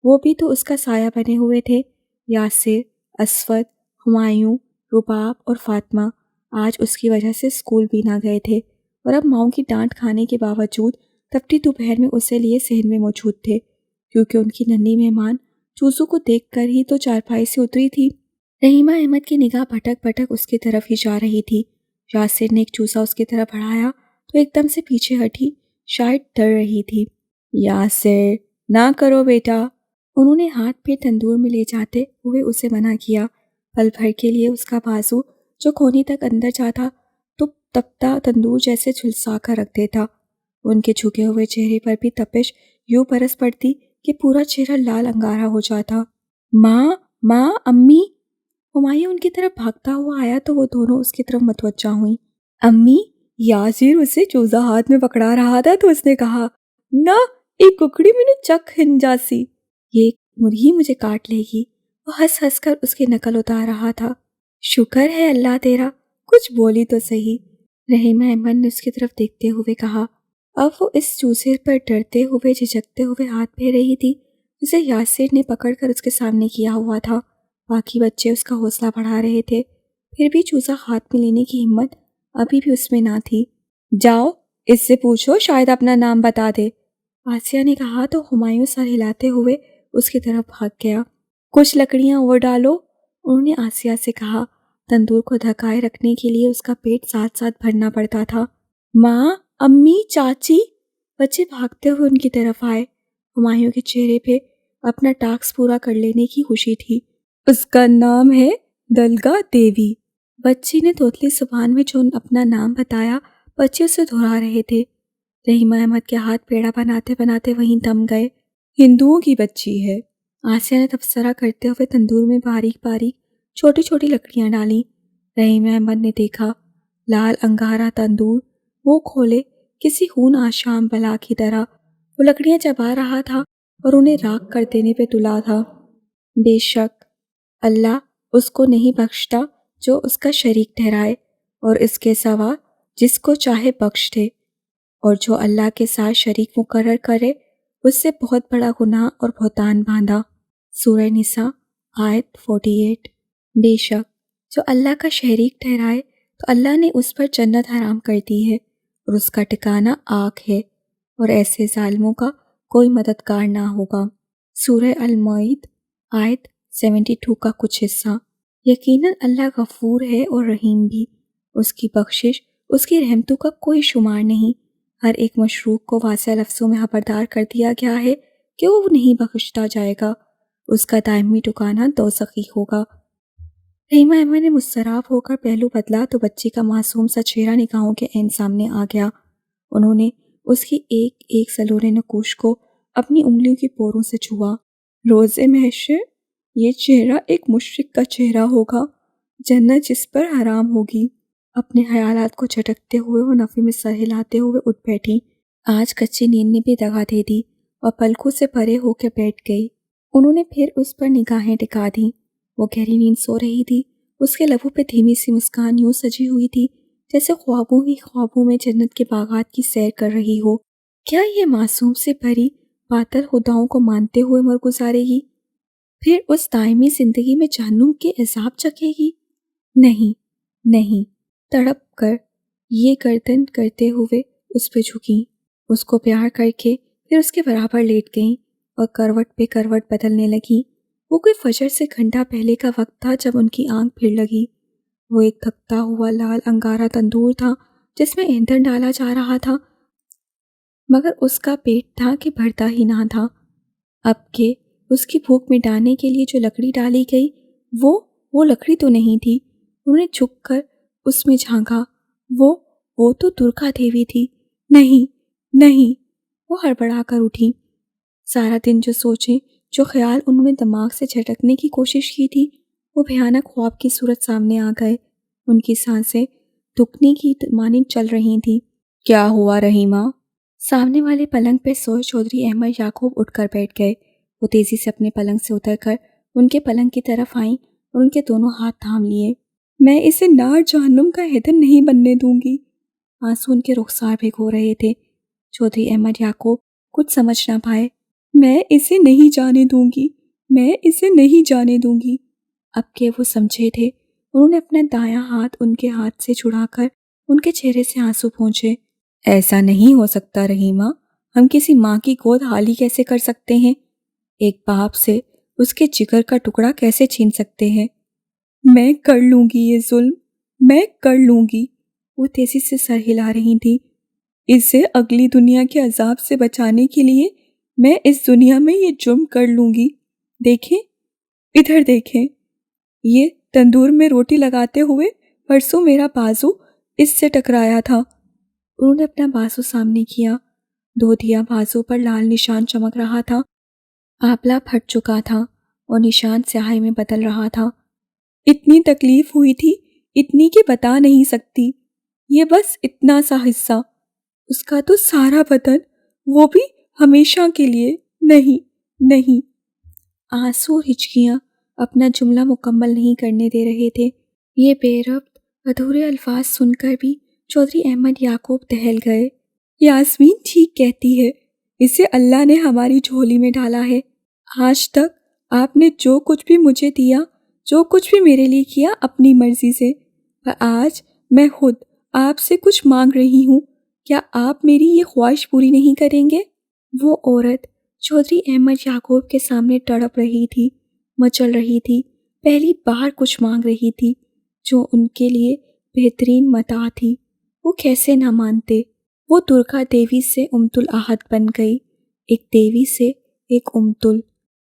وہ بھی تو اس کا سایہ بنے ہوئے تھے۔ یاسر، اسود، ہمایوں، رباب اور فاطمہ آج اس کی وجہ سے اسکول بھی نہ گئے تھے اور اب ماؤں کی ڈانٹ کھانے کے باوجود تپتی دوپہر میں اسے لیے صحن میں موجود تھے، کیونکہ ان کی ننھی مہمان چوزوں کو دیکھ کر ہی تو چارپائی سے اتری تھی۔ رحیمہ احمد کی نگاہ بھٹک بھٹک اس کی طرف ہی جا رہی تھی۔ یاسر نے ایک چوزا اس کی طرف بڑھایا تو ایک دم سے پیچھے ہٹی، شاید ڈر رہی تھی۔ یاسر، نہ کرو بیٹا، انہوں نے ہاتھ پہ تندور میں لے جاتے ہوئے اسے منع کیا۔ پل بھر کے لیے اس کا بازو جو کھونے تک اندر جاتا تو تپتا تندور جیسے جھلسا کر رکھ دیتا۔ ان کے جھکے ہوئے چہرے پر بھی تپش یوں برس پڑتی کہ پورا چہرہ لال انگارہ ہو جاتا۔ ماں، ماں، امی! ہمایوں ان کی طرف بھاگتا ہوا آیا تو وہ دونوں اس کی طرف متوجہ ہوئیں۔ امی! یاسر اسے چوزا ہاتھ میں پکڑا رہا تھا تو اس نے کہا، نہ ایک ککڑی میں نے چک ہن جاسی، یہ مرغی مجھے کاٹ لے گی۔ وہ ہنس ہنس کر اس کی نقل اتار رہا تھا۔ شکر ہے اللہ تیرا، کچھ بولی تو صحیح، رحیمہ احمد نے اس کی طرف دیکھتے ہوئے کہا۔ اب وہ اس چوزے پر ڈرتے ہوئے جھجکتے ہوئے ہاتھ پھیر رہی تھی جسے یاسر نے پکڑ کر اس کے سامنے کیا ہوا تھا۔ باقی بچے اس کا حوصلہ بڑھا رہے تھے۔ پھر بھی چوزا ہاتھ میں لینے کی ہمت ابھی بھی اس میں نہ تھی۔ جاؤ اس سے پوچھو، شاید اپنا نام بتا دے، آسیہ نے کہا تو ہمایوں سر ہلاتے ہوئے اس کی طرف بھاگ گیا۔ کچھ لکڑیاں اور ڈالو، انہوں نے آسیہ سے کہا۔ تندور کو دھکائے رکھنے کے لیے اس کا پیٹ ساتھ ساتھ بھرنا پڑتا تھا۔ ماں، امی، چاچی، بچے بھاگتے ہوئے ان کی طرف آئے۔ ہمایوں کے چہرے پہ اپنا ٹاسک پورا کر لینے کی خوشی تھی۔ اس کا نام ہے دلگا دیوی۔ بچی نے توتلی زبان میں جو اپنا نام بتایا، بچے اسے دہرا رہے تھے۔ رحیمہ احمد کے ہاتھ پیڑا بناتے بناتے وہیں دم گئے۔ ہندوؤں کی بچی ہے، آسیہ نے تبصرہ کرتے ہوئے تندور میں باریک باریک چھوٹی چھوٹی لکڑیاں ڈالیں۔ رحیمہ احمد نے دیکھا لال انگارہ تندور منہ کھولے کسی خون آشام بلا کی طرح وہ لکڑیاں چبا رہا تھا اور انہیں راکھ کر دینے پہ تلا تھا۔ بے شک اللہ اس کو نہیں بخشتا جو اس کا شریک ٹھہرائے، اور اس کے سوا جس کو چاہے بخش دے، اور جو اللہ کے ساتھ شریک مقرر کرے اس سے بہت بڑا گناہ اور بہتان باندھا۔ سورہ نساء آیت 48۔ بے شک جو اللہ کا شریک ٹھہرائے تو اللہ نے اس پر جنت حرام کر دی ہے اور اس کا ٹھکانہ آگ ہے، اور ایسے ظالموں کا کوئی مددگار نہ ہوگا۔ سورہ المائدہ آیت 72 کا کچھ حصہ۔ یقیناً اللہ غفور ہے اور رحیم بھی، اس کی بخشش، اس کی رحمتوں کا کوئی شمار نہیں۔ ہر ایک مشروق کو واضح لفظوں میں خبردار کر دیا گیا ہے کہ وہ نہیں بخشتا جائے گا، اس کا دائمی ٹھکانہ دوزخی ہوگا۔ رحیمہ احمد نے مضطرب ہو کر پہلو بدلا تو بچی کا معصوم سا چہرہ نگاہوں کے عین سامنے آ گیا۔ انہوں نے اس کی ایک ایک سلور نکوش کو اپنی انگلیوں کی پوروں سے چھوا۔ روزے محشر یہ چہرہ ایک مشرک کا چہرہ ہوگا، جنت جس پر حرام ہوگی۔ اپنے خیالات کو جھٹکتے ہوئے وہ نفی میں سر ہلاتے ہوئے اٹھ بیٹھی۔ آج کچی نیند نے بھی دغا دے دی اور پلکوں سے پرے ہو کے بیٹھ گئی۔ انہوں نے پھر اس پر نگاہیں ٹکا دیں۔ وہ گہری نیند سو رہی تھی، اس کے لبوں پہ دھیمی سی مسکان یوں سجی ہوئی تھی جیسے خوابوں ہی خوابوں میں جنت کے باغات کی سیر کر رہی ہو۔ کیا یہ معصوم سے پری باطل خداؤں کو مانتے ہوئے مر گزارے گی؟ پھر اس دائمی زندگی میں جہنم کے عذاب چکھے گی؟ نہیں، نہیں۔ تڑپ کر یہ گردن کرتے ہوئے اس پہ جھکیں، اس کو پیار کر کے پھر اس کے برابر لیٹ گئیں اور کروٹ پہ کروٹ بدلنے لگیں۔ وہ کوئی فجر سے گھنٹہ پہلے کا وقت تھا جب ان کی آنکھ پھر لگی۔ وہ ایک دھکتا ہوا لال انگارہ تندور تھا جس میں ایندھن ڈالا جا رہا تھا، مگر اس کا پیٹ تھا کہ بھرتا ہی نہ تھا۔ اب کہ اس کی بھوک مٹانے کے لیے جو لکڑی ڈالی گئی وہ لکڑی تو نہیں تھی۔ انہوں نے جھک کر اس میں جھانکا، وہ تو درگا دیوی تھی۔ نہیں، نہیں، وہ ہڑبڑا کر اٹھی۔ سارا دن جو سوچیں، جو خیال انہوں نے دماغ سے جھٹکنے کی کوشش کی تھی، وہ بھیانک خواب کی صورت سامنے آ گئے۔ ان کی سانسیں دکھنے کی مانند چل رہی تھیں۔ کیا ہوا رحیمہ؟ سامنے والے پلنگ پہ سوئے چودھری احمد یعقوب اٹھ کر بیٹھ گئے۔ وہ تیزی سے اپنے پلنگ سے اتر کر ان کے پلنگ کی طرف آئیں اور ان کے دونوں ہاتھ تھام لیے۔ میں اسے نار جہنم کا ایندھن نہیں بننے دوں گی۔ آنسو ان کے رخسار بھگو رہے تھے۔ چودھری احمد یعقوب کچھ سمجھ نہ پائے۔ میں اسے نہیں جانے دوں گی، میں اسے نہیں جانے دوں گی۔ اب کہ وہ سمجھے تھے، انہوں نے اپنا دایاں ہاتھ ان کے ہاتھ سے چھڑا کر ان کے چہرے سے آنسو پونچھے۔ ایسا نہیں ہو سکتا رحیمہ، ہم کسی ماں کی گود خالی کیسے کر سکتے ہیں؟ ایک باپ سے اس کے جگر کا ٹکڑا کیسے چھین سکتے ہیں؟ میں کر لوں گی یہ ظلم، میں کر لوں گی۔ وہ تیزی سے سر ہلا رہی تھی۔ اسے اگلی دنیا کے عذاب سے بچانے کے لیے میں اس دنیا میں یہ جرم کر لوں گی۔ دیکھیں، ادھر دیکھیں، یہ تندور میں روٹی لگاتے ہوئے پرسوں میرا بازو اس سے ٹکرایا تھا۔ انہوں نے اپنا بازو سامنے کیا۔ دودھیا بازو پر لال نشان چمک رہا تھا۔ آپلا پھٹ چکا تھا اور نشان سیاہی میں بدل رہا تھا۔ اتنی تکلیف ہوئی تھی، اتنی کہ بتا نہیں سکتی۔ یہ بس اتنا سا حصہ، اس کا تو سارا بدن، وہ بھی ہمیشہ کے لیے نہیں، نہیں۔ آنسو اور ہچکیاں اپنا جملہ مکمل نہیں کرنے دے رہے تھے۔ یہ بے ربط ادھورے الفاظ سن کر بھی چودھری احمد یعقوب دہل گئے۔ یاسمین ٹھیک کہتی ہے، اسے اللہ نے ہماری جھولی میں ڈالا ہے۔ آج تک آپ نے جو کچھ بھی مجھے دیا، جو کچھ بھی میرے لیے کیا، اپنی مرضی سے، پر آج میں خود آپ سے کچھ مانگ رہی ہوں، کیا آپ میری یہ خواہش پوری نہیں کریں گے؟ وہ عورت چودھری احمد یعقوب کے سامنے تڑپ رہی تھی، مچل رہی تھی، پہلی بار کچھ مانگ رہی تھی جو ان کے لیے بہترین متاع تھی۔ وہ کیسے نہ مانتے؟ وہ درگا دیوی سے امت الاحد بن گئی، ایک دیوی سے ایک امتل۔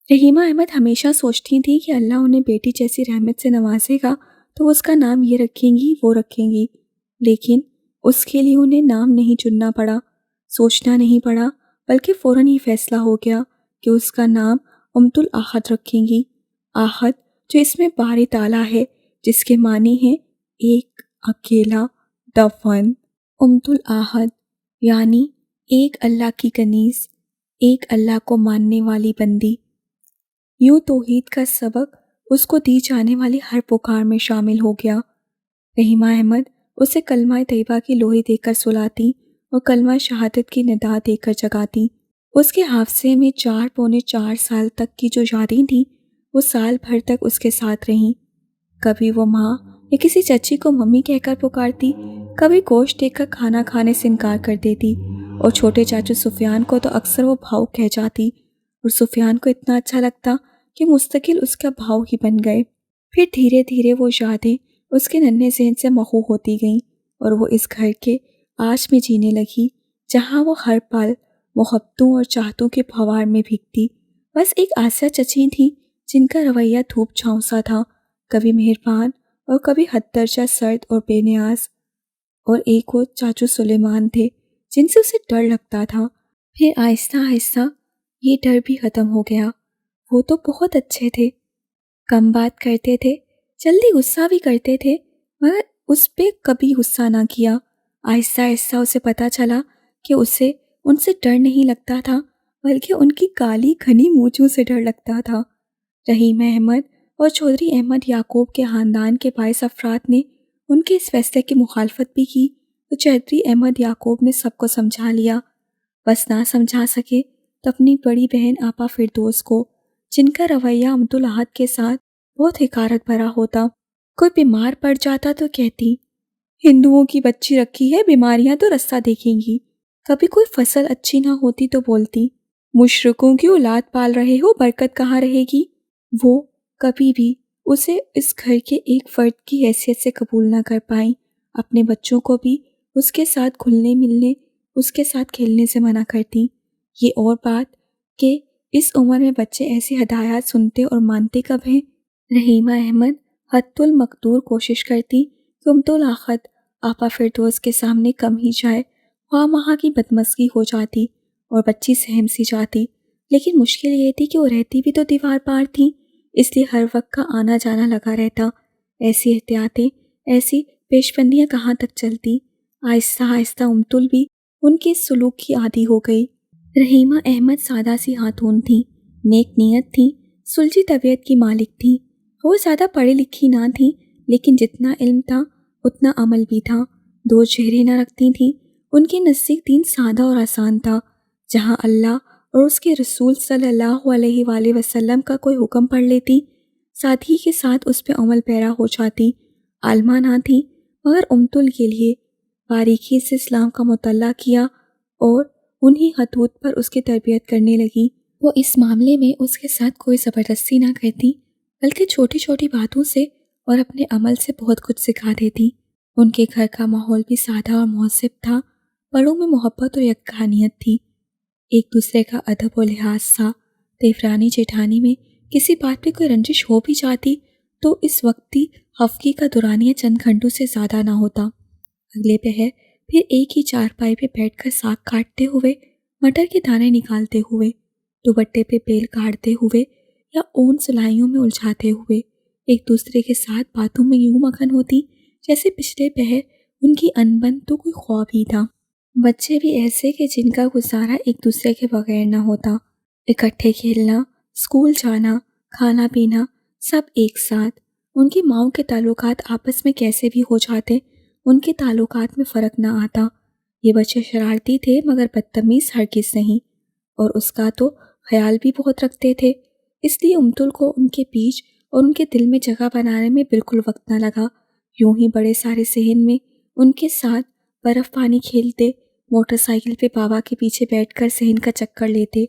رحیمہ احمد ہمیشہ سوچتی تھی کہ اللہ انہیں بیٹی جیسی رحمت سے نوازے گا تو وہ اس کا نام یہ رکھیں گی، وہ رکھیں گی، لیکن اس کے لیے انہیں نام نہیں چننا پڑا، سوچنا نہیں پڑا، بلکہ فوراً ہی فیصلہ ہو گیا کہ اس کا نام امت الاحد رکھیں گی۔ آحد جو اس میں باری تعالیٰ ہے، جس کے معنی ہیں ایک، اکیلا، the one۔ امت الاحد یعنی ایک اللہ کی کنیز، ایک اللہ کو ماننے والی بندی۔ یوں توحید کا سبق اس کو دی جانے والی ہر پکار میں شامل ہو گیا۔ رحیمہ احمد اسے کلمہ طیبہ کی لوری دے کر سلاتی اور کلمہ شہادت کی ندا دے کر جگاتی۔ اس کے حافظے میں 4 پونے 4 سال تک کی جو یادیں تھیں وہ سال بھر تک اس کے ساتھ رہیں۔ کبھی وہ ماں یا کسی چچی کو ممی کہہ کر پکارتی، کبھی گوشت دیکھ کر کھانا کھانے سے انکار کر دیتی، اور چھوٹے چاچو سفیان کو تو اکثر وہ بھاؤ کہہ جاتی، اور سفیان کو اتنا اچھا لگتا کہ مستقل اس کا بھاؤ ہی بن گئے۔ پھر دھیرے دھیرے وہ یادیں اس کے ننھے ذہن سے محو ہوتی گئیں اور وہ اس گھر کے آج میں جینے لگی جہاں وہ ہر پل محبتوں اور چاہتوں کے پھوار میں بھیگتی۔ بس ایک آسیہ چچی تھی جن کا رویہ دھوپ چھاؤں سا تھا، کبھی مہربان اور کبھی حد درجہ سرد اور بے نیاز، اور ایک وہ چاچو سلیمان تھے جن سے اسے ڈر لگتا تھا۔ پھر آہستہ آہستہ یہ ڈر بھی ختم ہو گیا۔ وہ تو بہت اچھے تھے، کم بات کرتے تھے، جلدی غصہ بھی کرتے تھے، مگر اس پہ کبھی غصہ نہ کیا۔ آہستہ آہستہ اسے پتہ چلا کہ اسے ان سے ڈر نہیں لگتا تھا، بلکہ ان کی کالی گھنی مونچھوں سے ڈر لگتا تھا۔ رحیمہ احمد اور چودھری احمد یعقوب کے خاندان کے باعث افراد نے ان کے اس فیصلے کی مخالفت بھی کی تو چودھری احمد یعقوب نے سب کو سمجھا لیا، بس نہ سمجھا سکے تو اپنی بڑی بہن آپا فردوس کو، جن کا رویہ امت الاحد کے ساتھ بہت حقارت بھرا ہوتا۔ کوئی بیمار پڑ جاتا تو کہتی، ہندوؤں کی بچی رکھی ہے، بیماریاں تو رستہ دیکھیں گی۔ کبھی کوئی فصل اچھی نہ ہوتی تو بولتی، مشرکوں کی اولاد پال رہے ہو، برکت کہاں رہے گی۔ وہ کبھی بھی اسے اس گھر کے ایک فرد کی حیثیت سے قبول نہ کر پائیں، اپنے بچوں کو بھی اس کے ساتھ گھلنے ملنے، اس کے ساتھ کھیلنے سے منع کرتی۔ یہ اور بات کہ اس عمر میں بچے ایسی ہدایات سنتے اور مانتے کب ہیں۔ رحیمہ احمد حد المقدور کوشش کرتی کہ امت الاحد آپا فردوس کے سامنے کم ہی جائے، خواہ وہاں کی بدمزگی ہو جاتی اور بچی سہم سی جاتی، لیکن مشکل یہ تھی کہ وہ رہتی بھی تو دیوار پار تھی، اس لیے ہر وقت کا آنا جانا لگا رہتا۔ ایسی احتیاطیں، ایسی پیش بندیاں کہاں تک چلتی۔ آہستہ آہستہ امتل بھی ان کے سلوک کی عادی ہو گئی۔ رحیمہ احمد سادہ سی خاتون تھی، نیک نیت تھی، سلجھی طبیعت کی مالک تھی۔ وہ زیادہ پڑھی لکھی نہ تھی، لیکن جتنا علم تھا اتنا عمل بھی تھا۔ دو چہرے نہ رکھتی تھیں، ان کے نزدیک دین سادہ اور آسان تھا۔ جہاں اللہ اور اس کے رسول صلی اللہ علیہ وآلہ وسلم کا کوئی حکم پڑھ لیتی، ساتھی کے ساتھ اس پہ عمل پیرا ہو جاتی۔ عالمہ نہ تھی، مگر امتل کے لیے باریکی سے اسلام کا مطالعہ کیا اور انہی خطوط پر اس کی تربیت کرنے لگی۔ وہ اس معاملے میں اس کے ساتھ کوئی زبردستی نہ کرتی، بلکہ چھوٹی چھوٹی باتوں سے اور اپنے عمل سے بہت کچھ سکھا دیتی۔ ان کے گھر کا ماحول بھی سادہ اور مہذب تھا، بڑوں میں محبت اور یکجہتیت تھی، ایک دوسرے کا ادب و لحاظ تھا۔ دیورانی جیٹھانی میں کسی بات پہ کوئی رنجش ہو بھی جاتی تو اس وقتی ہفتگی کا دورانیہ چند گھنٹوں سے زیادہ نہ ہوتا۔ اگلے پہر پھر ایک ہی چارپائی پہ بیٹھ کر ساگ کاٹتے ہوئے، مٹر کے دانے نکالتے ہوئے، دوپٹے پہ بیل کاٹتے ہوئے یا اون سلائیوں میں الجھاتے ہوئے ایک دوسرے کے ساتھ باتوں میں یوں مگن ہوتی جیسے پچھلے پہر ان کی انبن تو کوئی خواب ہی تھا۔ بچے بھی ایسے کہ جن کا گزارا ایک دوسرے کے بغیر نہ ہوتا، اکٹھے کھیلنا، اسکول جانا، کھانا پینا، سب ایک ساتھ۔ ان کی ماؤں کے تعلقات آپس میں کیسے بھی ہو جاتے، ان کے تعلقات میں فرق نہ آتا۔ یہ بچے شرارتی تھے مگر بدتمیز ہرگز نہیں، اور اس کا تو خیال بھی بہت رکھتے تھے، اس لیے امتل کو ان کے بیچ اور ان کے دل میں جگہ بنانے میں بالکل وقت نہ لگا۔ یوں ہی بڑے سارے صحن میں ان کے ساتھ برف پانی کھیلتے، موٹر سائیکل پہ بابا کے پیچھے بیٹھ کر صحن کا چکر لیتے،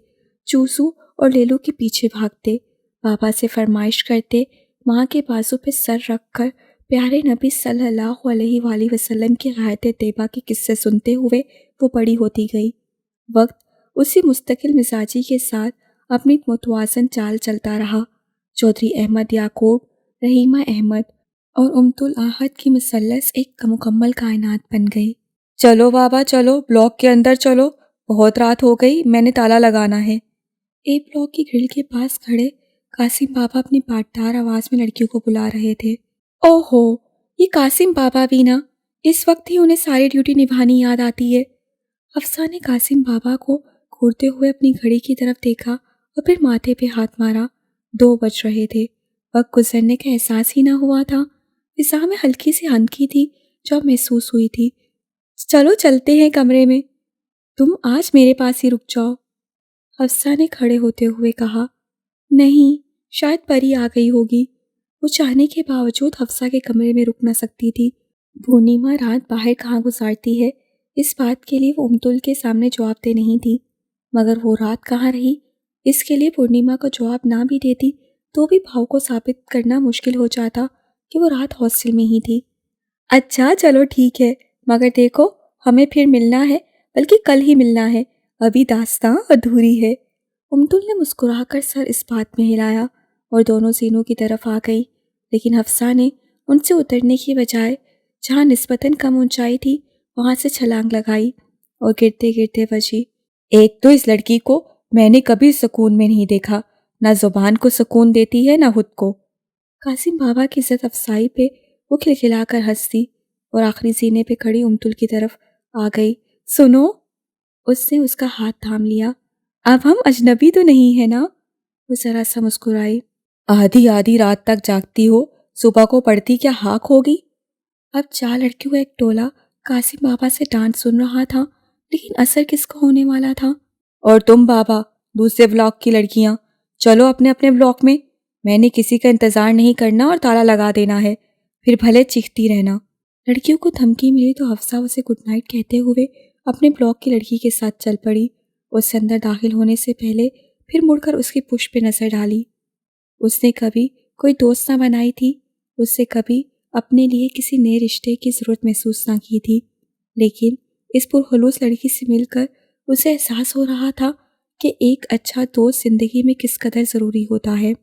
چوسو اور لیلو کے پیچھے بھاگتے، بابا سے فرمائش کرتے، ماں کے بازو پہ سر رکھ کر پیارے نبی صلی اللہ علیہ وآلہ وسلم کی غایت طیبہ کے قصے سنتے ہوئے وہ بڑی ہوتی گئی۔ وقت اسی مستقل مزاجی کے ساتھ اپنی متوازن چال چلتا رہا۔ چودھری احمد یعقوب، رحیمہ احمد اور امت الاحد کی مثلث ایک مکمل کائنات بن گئی۔ چلو بابا چلو، بلاک کے اندر چلو، بہت رات ہو گئی، میں نے تالا لگانا ہے۔ ایک بلاک کی گرل کے پاس کھڑے قاسم بابا اپنی پاٹدار آواز میں لڑکیوں کو بلا رہے تھے۔ اوہو، یہ قاسم بابا بھی نا، اس وقت ہی انہیں ساری ڈیوٹی نبھانی یاد آتی ہے۔ حفصہ نے قاسم بابا کو گھورتے ہوئے اپنی گھڑی کی طرف دیکھا اور پھر ماتھے پہ ہاتھ مارا۔ 2 بج رہے تھے، وقت گزرنے کا احساس ہی نہ ہوا تھا۔ فضا میں ہلکی سی ہنکی تھی جو اب محسوس ہوئی تھی۔ چلو چلتے ہیں کمرے میں، تم آج میرے پاس ہی رک جاؤ، حفصہ نے کھڑے ہوتے ہوئے کہا۔ نہیں، شاید پری آ گئی ہوگی۔ وہ چاہنے کے باوجود حفصہ کے کمرے میں رک نہ سکتی تھی۔ پورنیما رات باہر کہاں گزارتی ہے، اس بات کے لیے وہ امتل کے سامنے جواب دہ نہیں تھی، مگر وہ رات کہاں رہی اس کے لیے پورنیما کو جواب نہ بھی دیتی تو بھی بھاؤ کو ثابت کرنا مشکل ہو جاتا کہ وہ رات ہاسٹل میں ہی تھی۔ اچھا چلو ٹھیک ہے، مگر دیکھو ہمیں پھر ملنا ہے، بلکہ کل ہی ملنا ہے، ابھی داستاں ادھوری ہے۔ امتل نے مسکرا کر سر اس بات میں ہلایا اور دونوں زینوں کی طرف آ گئی، لیکن حفصہ نے ان سے اترنے کی بجائے جہاں نسبتاً کم اونچائی تھی وہاں سے چھلانگ لگائی اور گرتے گرتے بچی۔ ایک تو اس لڑکی کو میں نے کبھی سکون میں نہیں دیکھا، نہ زبان کو سکون دیتی ہے نہ خود کو۔ قاسم بابا کی عزت افزائی پہ وہ کھلکھلا کر ہنسی اور آخری زینے پہ کھڑی امتل کی طرف آ گئی۔ سنو، اس نے اس کا ہاتھ تھام لیا۔ اب ہم اجنبی تو نہیں ہے نا؟ وہ ذرا سا مسکرائی۔ آدھی رات تک جاگتی ہو، صبح کو پڑھتی کیا حاک ہوگی؟ اب 4 لڑکیوں کا ایک ٹولہ قاسم بابا سے ڈانٹ سن رہا تھا، لیکن اثر کس کو ہونے والا تھا؟ اور تم بابا، دوسرے بلاک کی لڑکیاں، چلو اپنے اپنے بلاک میں نے کسی کا انتظار نہیں کرنا اور تالا لگا دینا ہے، پھر بھلے چیختی رہنا۔ لڑکیوں کو دھمکی ملی تو حفصہ اسے گڈ نائٹ کہتے ہوئے اپنے بلاک کی لڑکی کے ساتھ چل پڑی۔ اس سے اندر داخل ہونے سے پہلے پھر مڑ کر اس کی پشت پہ نظر ڈالی۔ اس نے کبھی کوئی دوست نہ بنائی تھی، اس سے کبھی اپنے لیے کسی نئے رشتے کی ضرورت محسوس نہ کی تھی، لیکن اس پرخلوص لڑکی سے مل کر اسے احساس ہو رہا تھا کہ ایک اچھا دوست زندگی میں کس قدر ضروری ہوتا ہے۔